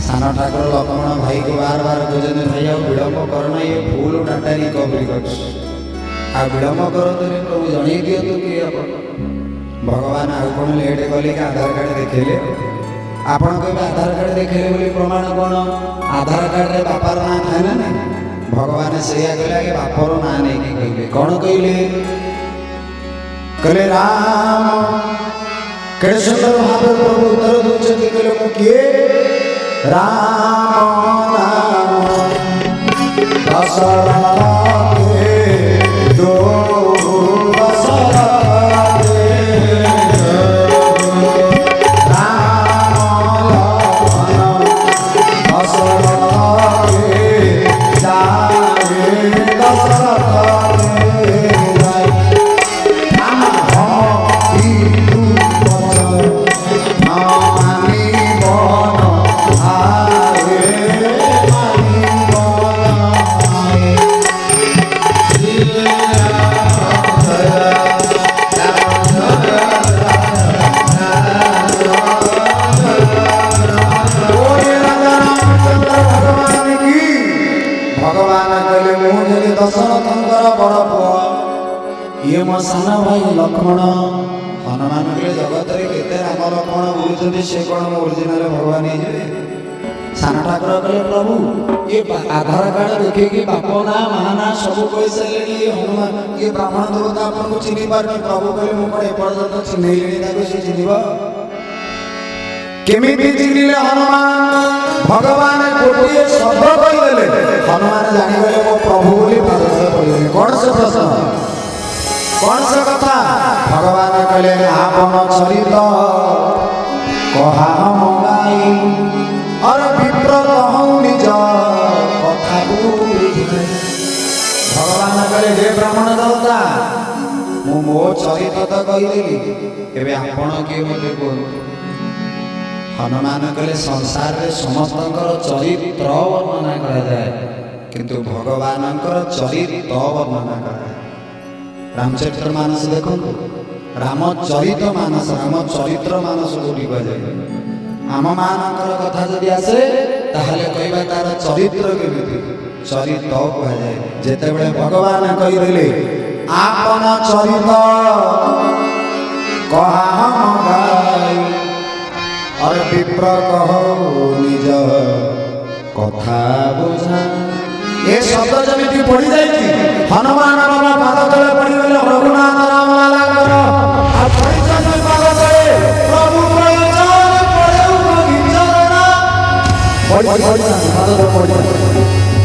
सान ठाकुर लक्ष्मण भाई को बार बार खोजते भाई आ विलंब करना ये फुल डाटा रिकवरी कर विलंब करते प्रभु जन दिखातु कि भगवान आउ कौन लेट कले कि आधार कार्ड देखेले आपन कहे आधार कार्ड देखेले बोली प्रमाण कौन आधार कार्ड रे बापार ना था ना भगवान से कहला कि बापर ना नहीं कहले कौन कहले राम केड़े सुंदर भाव प्रभु उत्तर दूसरे कहले मु किए राम नाम दशरथ के दो दशरथ के राम लखन दशरथ के जाए दशरथ के राम तू वचन मानी बन ये मो सान भाई लक्ष्मण हनुमान के जगत केते राम लक्ष्मण बोलुଛନ୍ତି से कौन मो ओरिजिनल भगवान सान ठाकुर कहले प्रभु ये आधार कार्ड देखे कि बाप ना मां ना सब कहि सारे ये हनुमान ये ब्राह्मण देवता आपन को चिन्हि पार कि प्रभु कहले मो कोडे पर्यंत चिन्हैली ताको से चिन्हिबा केमिति चिन्हिले हनुमान भगवान गोटे शब्द कहि देले हनुमान जानि गले मो प्रभु बोली पाद पड़े कौन से प्रश्न कौन सा कथा भगवान कहले आपन चरित कहा मंगाई और विप्र कहूँ निज कथा भगवान कहले हे ब्राह्मण देवता मु मो चरित तो कहीदेली एबे आपण किए मते कहू हनुमान कहले संसार रे समस्तंकर चरित्र वर्णना करा जाए किंतु भगवानंकर चरित्र वर्णना करा रामचरित्र मानस देखो रामचरित मानस रामचरित्र मानस कोटी कह आम मानकर कथा जदि आसे ताहले कहबा तार चरित्र केमिति चरित्र कह जेते बेले भगवान कहिदेले आपन चरित कहा मंगाई और विप्र कहो निज कथा बुझा ये शब्द जमिति पड़ी जाई हनुमान बाबा पाद तले पड़ी गले रघुनाथ राम लाला करो आ परिचय पाद तले प्रभु प्रयोजन पड़ेउ विचरणा पड़ी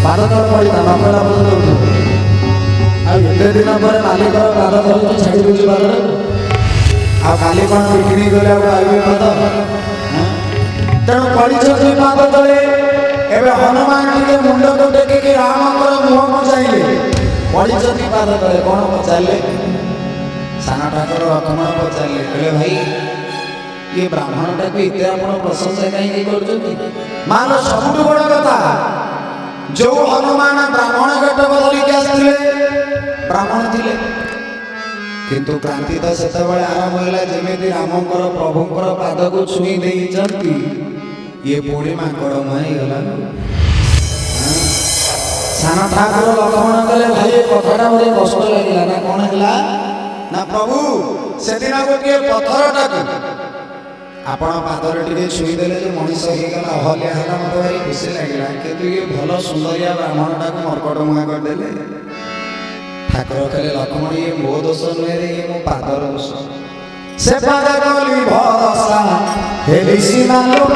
पाद तले पड़ी ना नकला पद आ एते दिन पर मालिक पाद तले छाड़ी दूची पाद आ खाली कोन बिकनी गले आ आइबे पाद तेणु परिचय पाद तले एबे हनुमान टिके मुंड को टेकी रामकर मुह को चाहिले पड़िछती पाद तले कोन पचारले साना ठाकुर लक्ष्मण पचारले कहले भाई ये ब्राह्मण टाको इते आपण प्रशंसा काई करछथि मान सबुठ बड़ कथा जो हनुमान ब्राह्मण घटक धरिक आसथिले ब्राह्मण थिले किंतु क्रांति तो सेते बेले आरंभ होला जेमेति रामकर प्रभुकर पाद को छुई देइचंती ये पुणी माकड़ माई गला साना ठाकुर लक्ष्मण कहले भाई कथाटा मोरे कष्ट लागिला ना कोन हला ना प्रभु सेदिन गोटे पत्थरटाको आपण पादरे टिके छुई देले जे मनीष हे गला हल्या हला मते भारी खुशी लागिला किंतु ये भलो सुंदरिया ब्राह्मणटाको मरकट मुहा कर देले ठाकुर कहले लक्ष्मण ये मो दोष नुहे रे ये मो पादर दोष से पाद कली भरसा हेली सीना लोक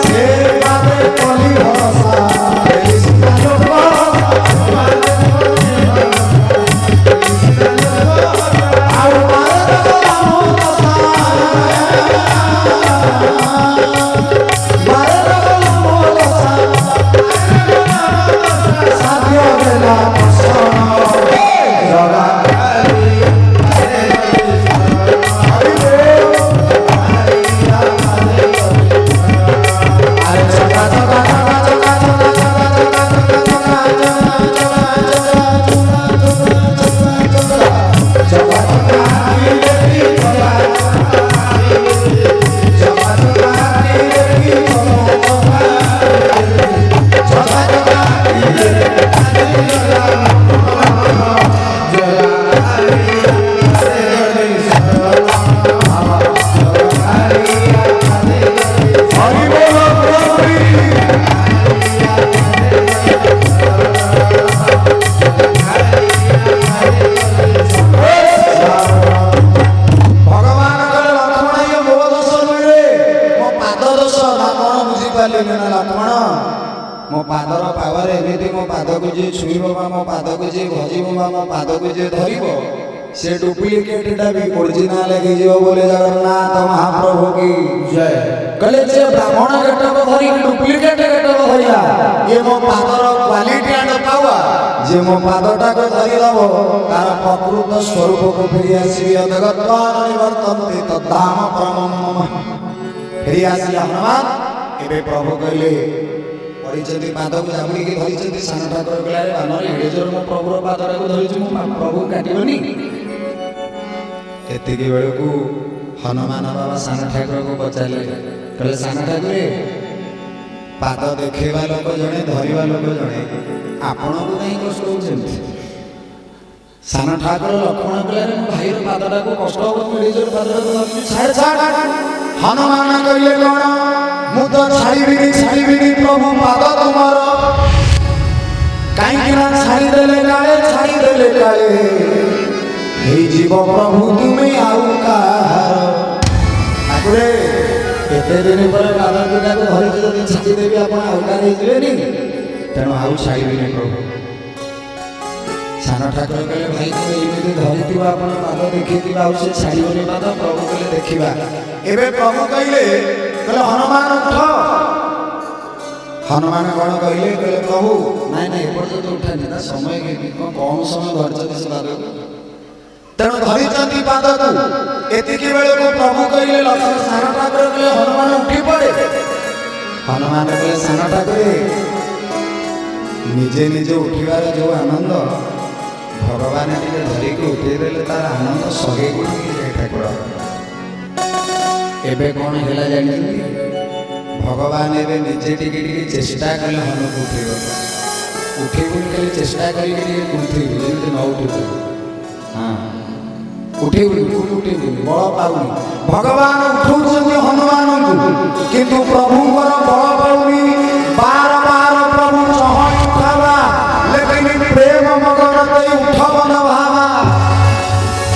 से पाद कली भरसा हेली सीना लोक मो पादर पावर एमिति मो पाद को जे छुईबो बा मो पाद को जे भजिबो बा मो पाद को जे धरिबो से डुप्लीकेटटा भी ओरिजिनल लगी जेबो बोले जगन्नाथ महाप्रभु की जय कहले जे ब्राह्मण गटब धरि डुप्लीकेट गटब धरिया ये मो पादर क्वालिटी एंड पावर जे मो पादटा को धरि दबो तार प्रकृत स्वरूप को फेरि आसीबी जगत्तान निवर्तन्ते तद्धाम परमम फेरि आसी हनुमान एबे प्रभु कहले परिचति पाद को जाबड़ी के धरिचति साना ठाकुर गलारे बानर एडे जोर मो प्रभुर पादरा को धरिछु मो प्रभु काटिबनी एतिकी बेलकू हनुमान बाबा साना ठाकुर को पचारले कहले साना ठाकुर पाद देखेबा लोक जणे धरिबा लोक जणे आपण को नहीं कष्ट होछे साना ठाकुर लक्ष्मण गलारे मो भाईर पादरा को कष्ट हो एडे जोर पादरा को धरिछु छाड़ छाड़ हनुमान कहले कोन मु तो छाड़ीबी प्रभु पाद तुमार कहीं छाड़ी देले काले हे जीव प्रभु तुम्हें आउ ठाकुरे एते दिन पर पाद दुटा को धरि जदि छाड़ी देबी आपण आउ का रे जिवेनी तेणु आउ छाड़ीबी प्रभु साना ठाकुर कहले भाई तुम एमिति धरिथिबा आपण पाद देखिथिबा आउ से छाड़ीबनी पाद प्रभु कहले देखिबा एबे प्रभु कहले हनुमान उठ हनुमान कौन कहले कहले प्रभु नाई नाई एपर्यंत उठानी ना समय कौन समय धरिचती से पाद तेणु धरिचती पाद को एतिकी बेले को प्रभु कहले लक्ष्मण साना ठाकुर कहले हनुमान उठी पड़े हनुमान कहले साना ठाकुर निजे निजे उठिबार जो आनंद भगवान टिके धरिकी उठे देले तार आनंद सगे गुणी ठाकुर एबे कौन हेला जानी भगवान एबे निजे टिके टिके चेष्टा कले हनु उठेबो उठेबुनी कले चेष्टा कले टिके उठेबो जेते न उठेबो हां उठेबुनी उठेबुनी बळ पाउनी भगवान उठौछन्ति हनुमान को किंतु प्रभु कर बळ पाउनी बार बार प्रभु चहट उठावा लेकिन प्रेम मगर तई उठबन भावा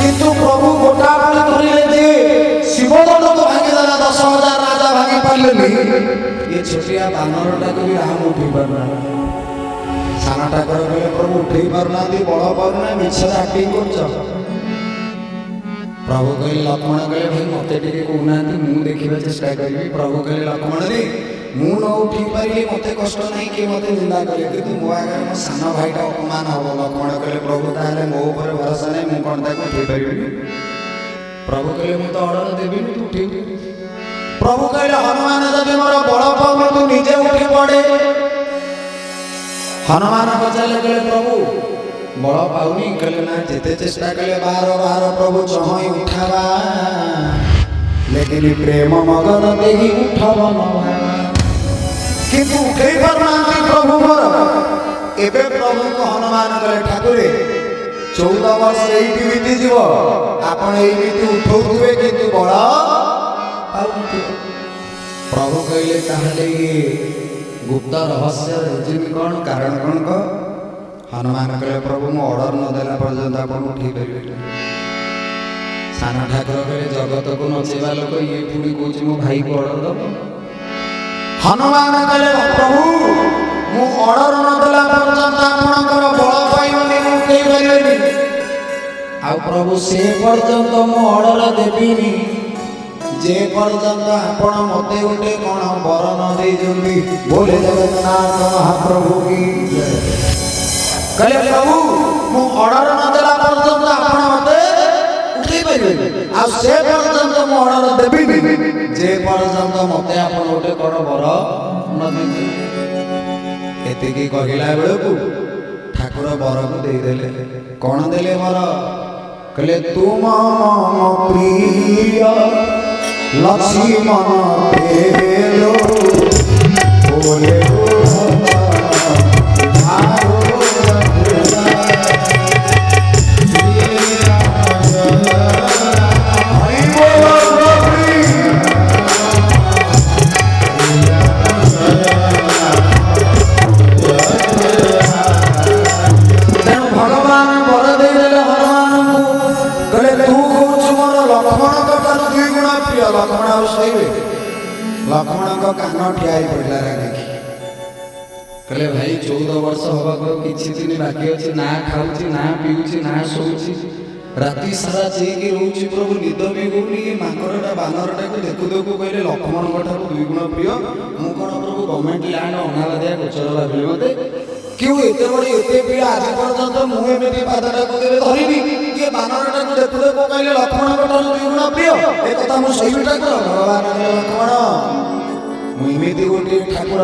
किंतु प्रभु गोटा बळ धरिले जे शिवदंड को भागी देला 10,000 राजा भागी पारले ये छोटिया बानरटा को भी राम उठी पारना साना ठाकुर कहले प्रभु उठी पारना दी बड़ पारना मिछर एक्टिंग करछ प्रभु कहले लक्ष्मण कहले भाई मत कहना मुझे देखा चेष्टा करी। प्रभु कहले लक्ष्मण रे मु न उठी पारि मत कष्ट ना कि मत निंदा करे कि मो आगे मो सान भाईटा अपमान हम। लक्ष्मण कहले प्रभु ताले मो ऊपर भरोसा नहीं मु कौन ताको उठी पारि। प्रभु कहले मु तो ऑर्डर देबी तू उठी। प्रभु कहले हनुमान जदि मोर बल पाऊ तू निजे उठी पड़े। हनुमान पचारे कहले प्रभु बल पाऊनी कहले ना जिते चेष्टा कले बार बार प्रभु चहई उठावा लेकिन प्रेम मगन देही उठावा किंतु उठे पारना प्रभु मोर। एबे प्रभु को हनुमान कहले ठाकुरे 14 वर्ष एठी बीती जीव आपण एठी उठौथुवे किंतु बल पाउथु। प्रभु कहले ताहले ये गुप्त रहस्य रिजन कौन कारण कौन को। हनुमान कहले प्रभु मो ऑर्डर न देला पर्यंत आपण उठी परिबे। साना ठाकुर कहले जगत को नचेवा लोक ये पुरी कोची मो भाई को ऑर्डर दब। हनुमान कहले प्रभु मो ऑर्डर न देला पर्यंत आपणकर बळ पाइबनी उठी परिबेनी। आ प्रभु से पर्यंत मो ऑर्डर देबिनी जे पर्यंत आपण मते उठे कोन बर न दे जंदी। बोले जगन्नाथ महाप्रभु की जय। कहले प्रभु मु ऑर्डर न देला पर्यंत आपण मते उठी परिबे आ से पर्यंत मु ऑर्डर देबिनी जे पर्यंत मते आपण उठे कोन बर न दे। एते की कहिला बेलकु ठाकुर बर को दे देले। कोन देले बर कहले तुम मम प्रिय लक्ष्मण पेलो बोले लक्ष्मण को कान ठियाई पड़ला रागी। कहले भाई 14 वर्ष होबा को किछि दिन बाकी अछि ना खाउछि ना पीउछि ना सोउछि राती सारा चेकी रहउछि प्रभु निद भी होउनी। माकरटा बानरटा को देखु देखु कहले लक्ष्मण को दुई गुण प्रिय मु कोन प्रभु गवर्नमेंट लैंड अनावादिया गोचर भाबिले मते क्यों एते बड़ी एते प्रिय आज पर्यंत मु एमिति पादटा को देले धरिबी ये बानरटा को देखु देखु कहले लक्ष्मण को दुई गुण प्रिय ए कथा मु सहीटा कर भगवान लक्ष्मण मुइमिति गोटे ठाकुर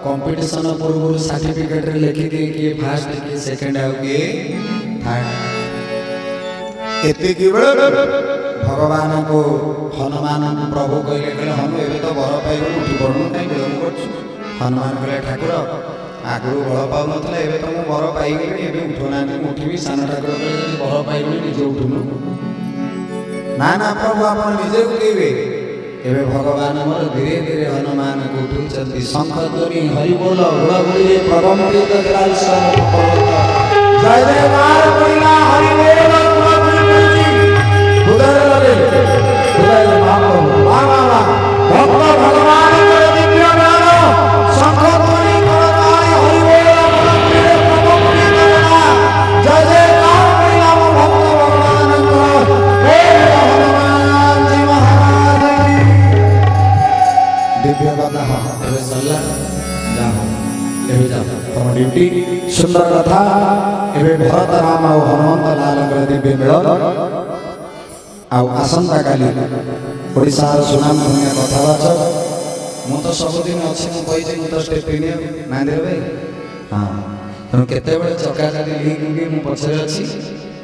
कंपटीशन पूर्व सर्टिफिकेट रे लिखि दे कि फर्स्ट कि सेकंड आउ कि थर्ड। एते कि भगवान को हनुमान प्रभु कहले कहले हम एबे तो बर पाइबो उठी पड़नु काई विलंब करछु। हनुमान कहले ठाकुर आगु बल पाउ नथले एबे तो मु बर पाइ गेली एबे उठोना उठिबी। सान ठाकुर कहले जदि बर पाइबो निजे उठुनु ना ना प्रभु आपण निजे उठेबे। एबे भगवान मोर धीरे धीरे हनुमान को उठुचंती शंख ध्वनि हरि बोल हुड़ाहुड़ी प्रबंधित जलाल सन जय जयकार बोला हरि बोल हुड़ाहुड़ी उधर लगे उधर महाप्रभु वाह वाह वाह भक्त भगवान के दिव्य ज्ञान शंख ध्वनि करताई हरि बोल प्रबंधित जय जयकार बोला भक्त भगवान को हनुमान जी महाराज दिव्य कथा एबे सल्ला जाओ एबे जाओ तम ड्यूटी सुंदर कथा एबे भरत राम और हनुमंत लाल कर दिव्य मिलन आ आसंता काली ओडिसा सुनाम धन्य कथावाचक मु तो सब दिन अछि मु कहि जे मु तो स्टेप पिने नांदेर भाई हां तनु केते बेले चक्का जदी लिख के मु पछरे अछि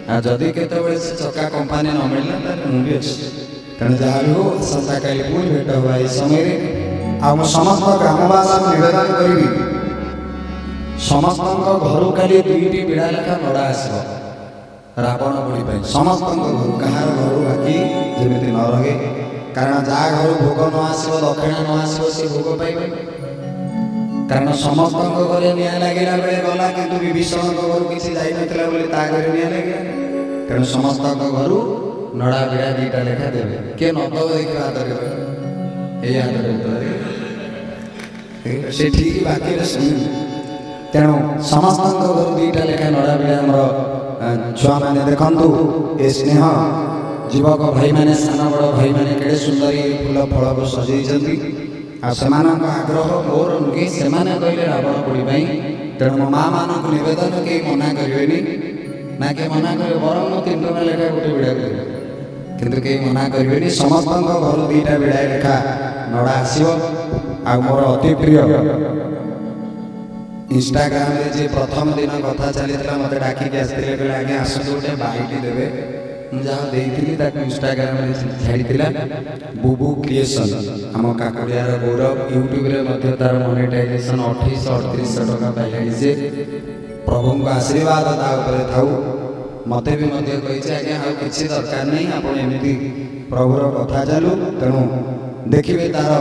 आ जदी केते बेले से चक्का कंपनी न मिलला त मु भी अछि तने जहा भी हो आसंता काली पुणी भेट हुआ इस समय रे आ समस्त ग्रामवासी निवेदन करी समस्त घर काली दुईटी बिड़ा लेखा नड़ा आसो रावण बड़ी पाई समस्त घर कहार घर बाकी जेमिति न रहे कारण जा घर भोग न आसो दक्षिणा न आसो से भोग पाइबे कारण समस्त घरे निया लागिला बेले गला किंतु विभीषण घर किछि जाई नतला बोली ता घरे निया लागिला कारण समस्त घर नड़ा बिड़ा दीटा लेखा देबे के न तो देखा आदर ए आदर से ठीक बाकी सुन तेणु समस्त घर दीटा लेखा नड़ा बिड़ा हमर छुआ माने देखंतु ए स्नेह युवक भाई मैंने सान बड़ भाई मैंने केड़े सुंदरी फूल फल को सजाई आग्रह मोर नुहे से कहले रावण पोड़ी तेणु मो माँ मान को नवेदन कहीं मना करेनि ना कि मना कर बर मु 3 टଙ୍କା लेखा गोटे विड़ा कर किंतु कहीं मना करेनि समस्त घर 2टा विड़ा लेखा नड़ा आसो आ मोर अति प्रिय इंस्टाग्राम रे जे प्रथम दिन कथा चली मत डाकिक आसते कहले आगे आस गोटे बाईटी देवे जहाँ देती इंस्टाग्राम छाड़ा बुबू क्रिएशन आम काकुड़ियार गौरव यूट्यूब रे तार मोनेटाइजेशन 2838 टका पाइलानी जे प्रभु को आशीर्वाद थाऊ मत भी कही आज्ञा आ कि दरकार नहीं आपण एमती प्रभुर कथा चालू तेणु देखिए तार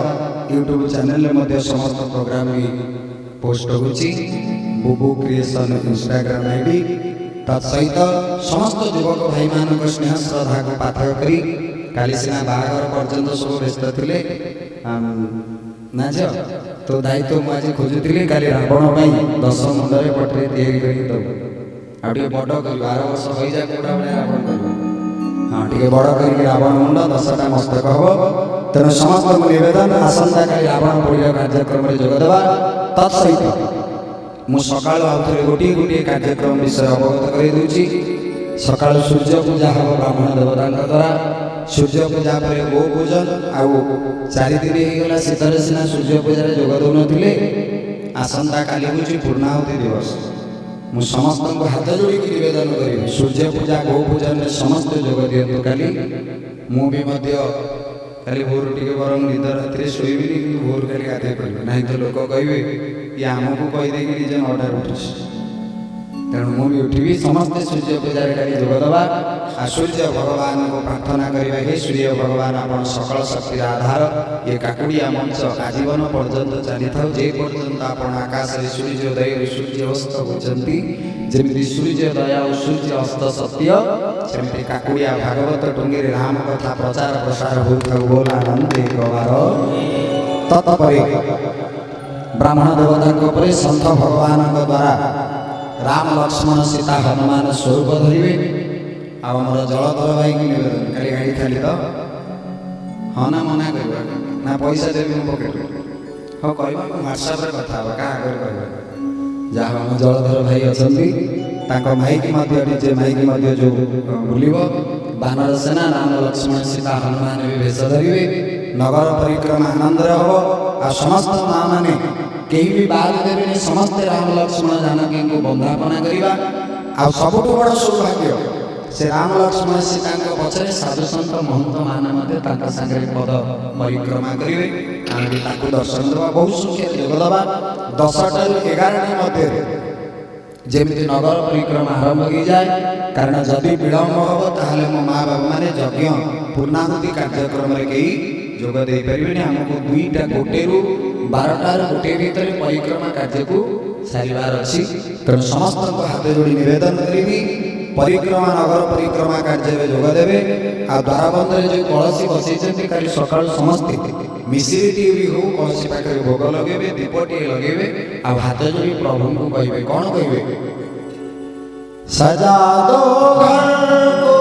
यूट्यूब चैनल में समस्त प्रोग्राम भी पोस्ट होची बुबू क्रिएशन इंस्टाग्राम आईडी तत्सहित समस्त युवक भाई मान स्नेह श्रद्धा को पाथक करी काली सीना बाहागर पर्यंत सब व्यस्त थे ना झ तो दायित्व मुझे खोजुली काली रावण 10 मुंडे पटरे तैयारी कर आगे बड़ कर 12 वर्ष हो जाए कोड़ा भाई रावण कर हाँ टे बड़ कर रावण मुंड 10टा मस्तक हम तेणु समस्त नवेदन आसंता काली रावण पोड़ा कार्यक्रम में जोगदेवा तत्सहित मु सकाल आउे गोटे गोटे कार्यक्रम विषय अवगत कर सकाल सूर्य पूजा हम ब्राह्मण देवता द्वारा सूर्य पूजा पर गो पूजन आउ 4 दिन होगा शीतर सीना सूर्य पूजा जोग दौन आसंता काली हूँ पूर्णाहुति दिवस मु समस्त को हाथ जोड़ी निवेदन करी सूर्य पूजा गो पूजन में समस्त जोग दिंतु काली मु भी खाली भोर टे बर निद राति शोबी कि भोर खाली गाधे पड़े ना तो लोक कहे ये आमको कहीदे निजे 9टार उठुस तेणु मुझे उठी समस्ते सूर्य पूजा खाली जोगदेवा आ सूर्य भगवान को प्रार्थना करवा हे सूर्य भगवान आप सकल शक्ति आधार ये काकुड़िया मंच आजीवन पर्यंत चली था जे पर्यंत आप आकाश में सूर्योदय सूर्यास्त होती जमी सूर्योदय और सूर्य अस्त सत्य सेमती काकुड़िया भागवत टुंगी राम कथा प्रचार प्रसार होता बोल आनंद एक बार तत्पर ब्राह्मण देवता सन्थ भगवान द्वारा राम लक्ष्मण सीता हनुमान स्वरूप धरवे आमर जलधर भाई की निवेदन खाली गाड़ी खाली तो हाँ ना मना कर ना पैसा देवी मो पकेट हाँ कह व्हाट्सएप कथा क्या आगे कह जहाँ आम जलधर भाई अच्छा माइक डीजे माइक जो बुल बानर सेना राम लक्ष्मण सीता हनुमान भी भेष धरवे नगर परिक्रमा आनंद हम आ समस्त माँ मैंने कहीं भी बाहर देवे समस्त राम लक्ष्मण जानकी को बंदापना करवा आ सबुठ बड़ सौभाग्य से राम लक्ष्मण सीता पचर साधु सत महंत मैंने सागर पद परिक्रमा करेंगे आम भी दर्शन देवा बहुत संख्या जोगदेवा 10टा 11टा मध्य जमी नगर परिक्रमा आरंभ हो जाए कारण जदि विलम्ब हम ताहले मो माँ बाबू मैंने यज्ञ पूर्णाहुति कार्यक्रम कहीं जोग दे पारे आमको 2टा गोटे 12टार गोटे भीतर परिक्रमा कार्य को सारार अच्छी तेणु समस्त को हाथ जोड़ी निवेदन करी परिक्रमा नगर परिक्रमा कार्य में जोगदेवे आ द्वारबंध जो कलसी बसई कल सका समस्ते मिश्री भी हो कलसी पाखे भोग लगे दीपटे लगे आ हाथ जोड़ी प्रभु को कहे कौन कहे सजा दो घर को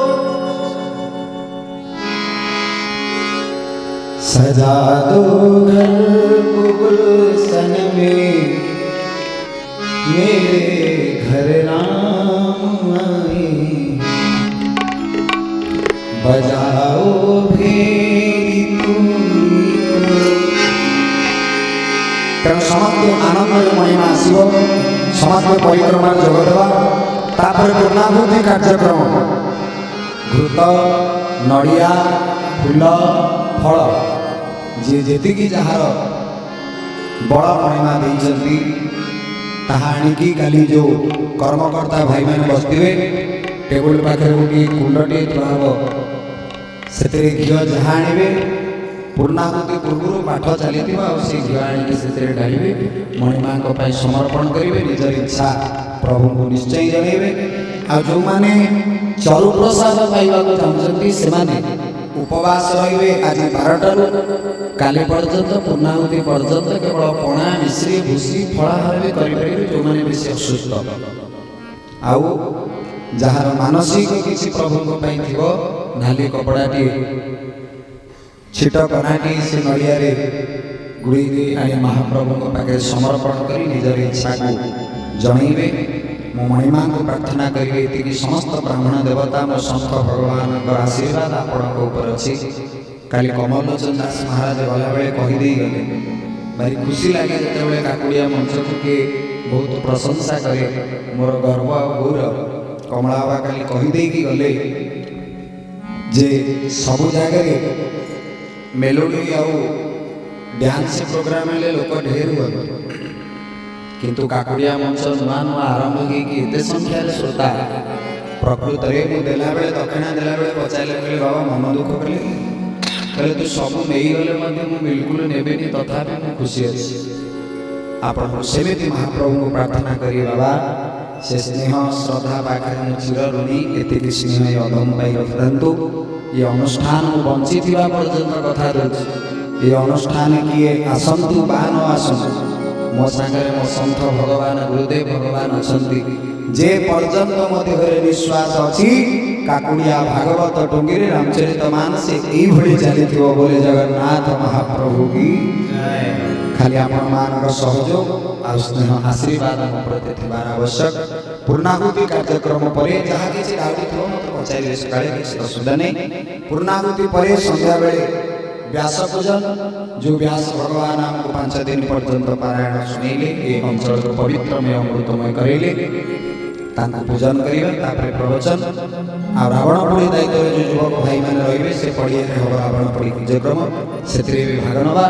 सजा दो घर को गुलशन में मेरे घर राम आए बजाओ भेरी तेणु समस्त आनंद महिमा आसो समस्त परिक्रमा जोगदेवा पूर्णाहुति कार्यक्रम घृत नड़िया फूल फल जी जी जार बड़ महिमा देती ताकि काली जो कर्मकर्ता भाई मैंने बसते टेबुल पाखे गोटे कुंडटे थुआब से घी जहाँ आने पूर्णाहुति पूर्व पाठ चली से घी आने ढाले मणिमा समर्पण करेंगे निजर इच्छा प्रभु को निश्चय जनइबे आ जो माने चरु प्रसाद पाइबा चाहते से उपवास रे आज 12टार काली पर्यंत पूर्णाहुति पर्यंत केवल पणा मिश्री भूसी फलाहार भी करेंगे जो मैंने बेसी असुस्थ आउ जार मानसिक किसी प्रभु थी नाली कपड़ाटी छिट कनाटी से नड़िया गुड़ी दे आनी महाप्रभु पाखे समर्पण कर निजर इच्छा को जनइबे मो महिमा को प्रार्थना करेंगे ये समस्त ब्राह्मण देवता मो संत भगवान आशीर्वाद आपण अच्छी काली कमलोचन दास महाराज गला बेले कहीदे गले भारी खुशी लगे जो काकुड़िया मंच को किए बहुत प्रशंसा करे मोर गर्व गौरव कमलाबा काली कहीदे गले जे सबु जगह मेलोडी आउ डांस प्रोग्राम लोक ढेर हुए किंतु काकुड़िया मंच नुआ नुआ आरंभ होते संख्यार श्रोता प्रकृत में मुझेला बेले दक्षिणा देला बेले पचारे कहले बाबा मन दुख कले कहले तू सब नहीं गले बिल्कुल नेबेनी तथापि मैं खुशी अच्छी आपण सेमती महाप्रभु को प्रार्थना करिए बाबा से स्नेह श्रद्धा पाखे चिर ऋणी एति स्नेह अधम पाई रखिथांतु ये अनुष्ठान बंची थिबा पर्यंत कथा दउछि ये अनुष्ठान किए आसंतु बा न आसंतु मो सांगरे मो संत भगवान गुरुदेव भगवान अछंती जे पर्यंत मध्य घरे विश्वास अछि काकुड़िया भागवत टुंगिरे रामचरित मानस एई भଳି चलिथिबो बोले जगन्नाथ महाप्रभु की जय खाली आपण मानक सहयोग आ स्नेह आशीर्वाद हम प्रति थिबार आवश्यक पूर्णाहुति कार्यक्रम परे जहा किछि डाउट थियो मत पचाइले सकाळे किछि असुविधा नै पूर्णाहुति परे संध्या बेले व्यास पूजन जो व्यास भगवान हमको 5 दिन पर्यंत पारायण सुनैले ए अंचल को पवित्रमय अमृतमय करेले तांको पूजन करिबा तापर प्रवचन आ रावण पुरी दायित्व जो युवक भाई माने रहिबे से पड़िए रे हो रावण पुरी कार्यक्रम सेत्रे भी भाग नबा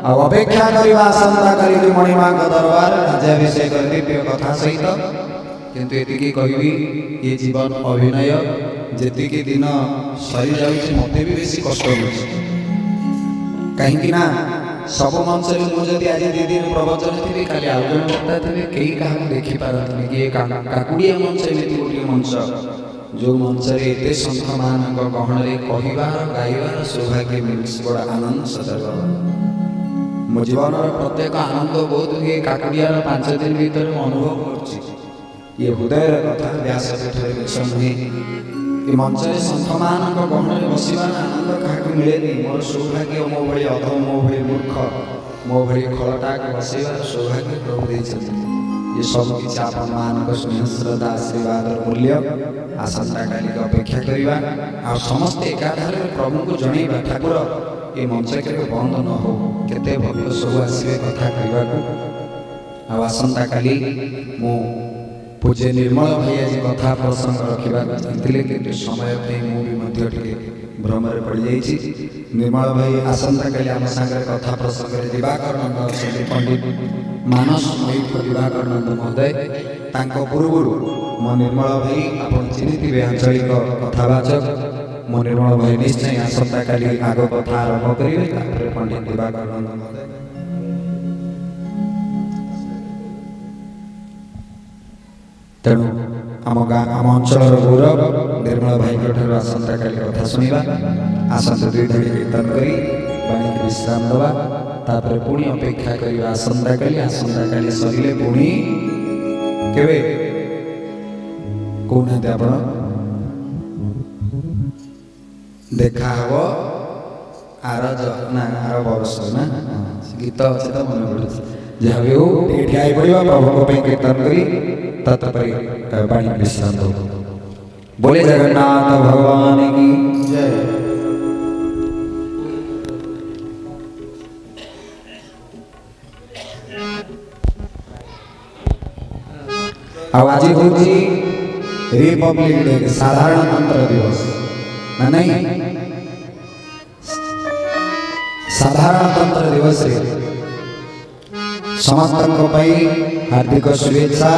आ अपेक्षा करिबा आसंता करी मणिमा का दरबार राज्याभिषेक दिव्य कथा सहित किंतु एतिकी कहबी ये जीवन अभिनय जेतिकी दिन सरी जाउछि मते भी बेसी कष्ट होछि कहीं ना सब मंच मुझे आज दी दिन प्रवचन थी खाली आउ जन वक्ता थे कई क्या देखी पारती कि काकुड़िया मंच एमती गोटे मंच जो मंच एत सन्थ मान गहन कहबार गाइबार सौभाग्य मिलूँ बड़ा आनंद सदर मो जीवन प्रत्येक आनंद बहुत हुए काकुड़िया 5 दिन भीतर अनुभव कर हृदय कथा व्यासपीठ नुहे ये मंच सन्थ मान गहन बसवार आनंद क्या मिले मोर सौभाग्य मो भाई अधम मो भाई मूर्ख मो भाई खलटा बसवार सौभाग्य प्रभु देते ये सब किसी आपण मान स्नेह श्रद्धा आशीर्वाद मूल्य आसंता काली अपेक्षा करवा आ समस्त एकाधार प्रभु को जनइबा ठाकुर ये मंच के बंद न हो केते भव्य सब आसवे कथा कहवा आसंता काली मो पूज्य निर्मल भाई आज कथा प्रसंग रखा चाहते कि समय मुझे भ्रमरे पड़ जाइए निर्मल भाई आसंता काली आम सागर कथा प्रसंग दिवाकर नंद अच्छे पंडित मानस मोहित दिवाकर नंद महोदय पूर्व मो निर्मल भाई आप चिन्ह आंचलिक कथावाचक मो निर्मल भाई निश्चय आसंता काली आग कथा आरंभ करेंगे पंडित दिवाकर नंद महोदय तेणु आम आम अंचल गौरव निर्मल भाई आसंता काली कथा शुणा आसंत 2 घड़ी कीर्तन करी बाणी की विश्राम दवा तापर पुणी अपेक्षा करवा आसंता काली सरिले पुणी केबे कोना दे आपण देखा हबो आरज ना आर वर्ष ना गीत अछि त मन पड़छ जहाँ भी हो ठिया पड़ा प्रभु को कीर्तन करी तत्परि बाणी विश्राम दो बोले जगन्नाथ भगवान की जय। आज हूँ रिपब्लिक डे साधारणतंत्र दिवस ना नहीं साधारणतंत्र दिवस समस्त हार्दिक शुभेच्छा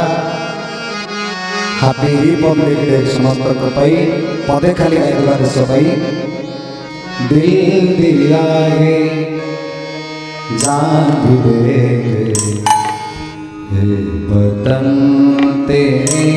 हैप्पी रिपब्लिक डे समस्त पदे खाली गाइबा देश दिल दिया है जान भी दे वतन तेरे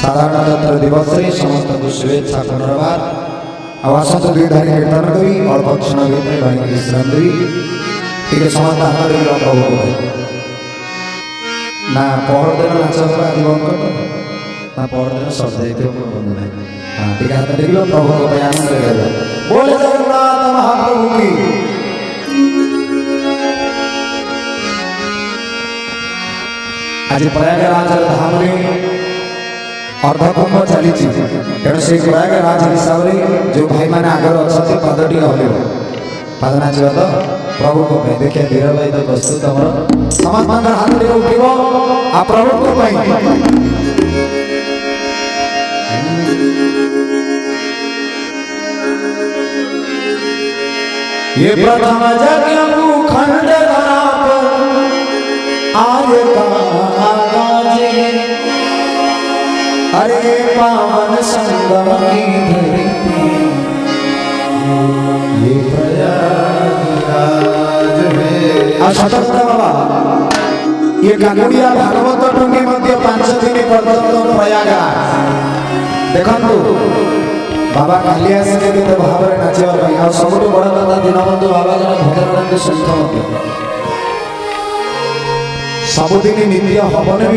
साधारणतंत्र दिवस समस्त को शुभेच्छा पुनर्बार आवासत दुई धारी कीर्तन करी और क्षण भीतर भाई विश्राम दी ठीक समस्त हाथ प्रभु को ना पहर दिन नाच होगा आज बंद कर ना पहर दिन सर जाइए बंद नहीं हाँ ठीक हाथ टेक प्रभु को आनंद बोले जगन्नाथ महाप्रभु की आज प्रयागराज धाम में अर्धकुंभ चली तेणु से प्रयागराज हिसाब से जो भाई मैंने आगर अच्छा पादटी हल पाद नाचा तो प्रभु को देखिए धीर भाई तो प्रस्तुत आम समस्त हाथ टे उठब आ प्रभु को ये प्रथम यज्ञ खंड धरा पर आर्य का अरे पावन संगम की धरती ये प्रयागराज में असतता बाबा ये काकुड़िया भागवत टंगी मध्य 5 दिन पर्यंत प्रयागराज देखंतु बाबा कालिया से केते भाव रे नाचिबा पई आ सबटु बड़ कथा दिनबंधु बाबा जन भद्रनाथ संत सबुदिन नित्य हवन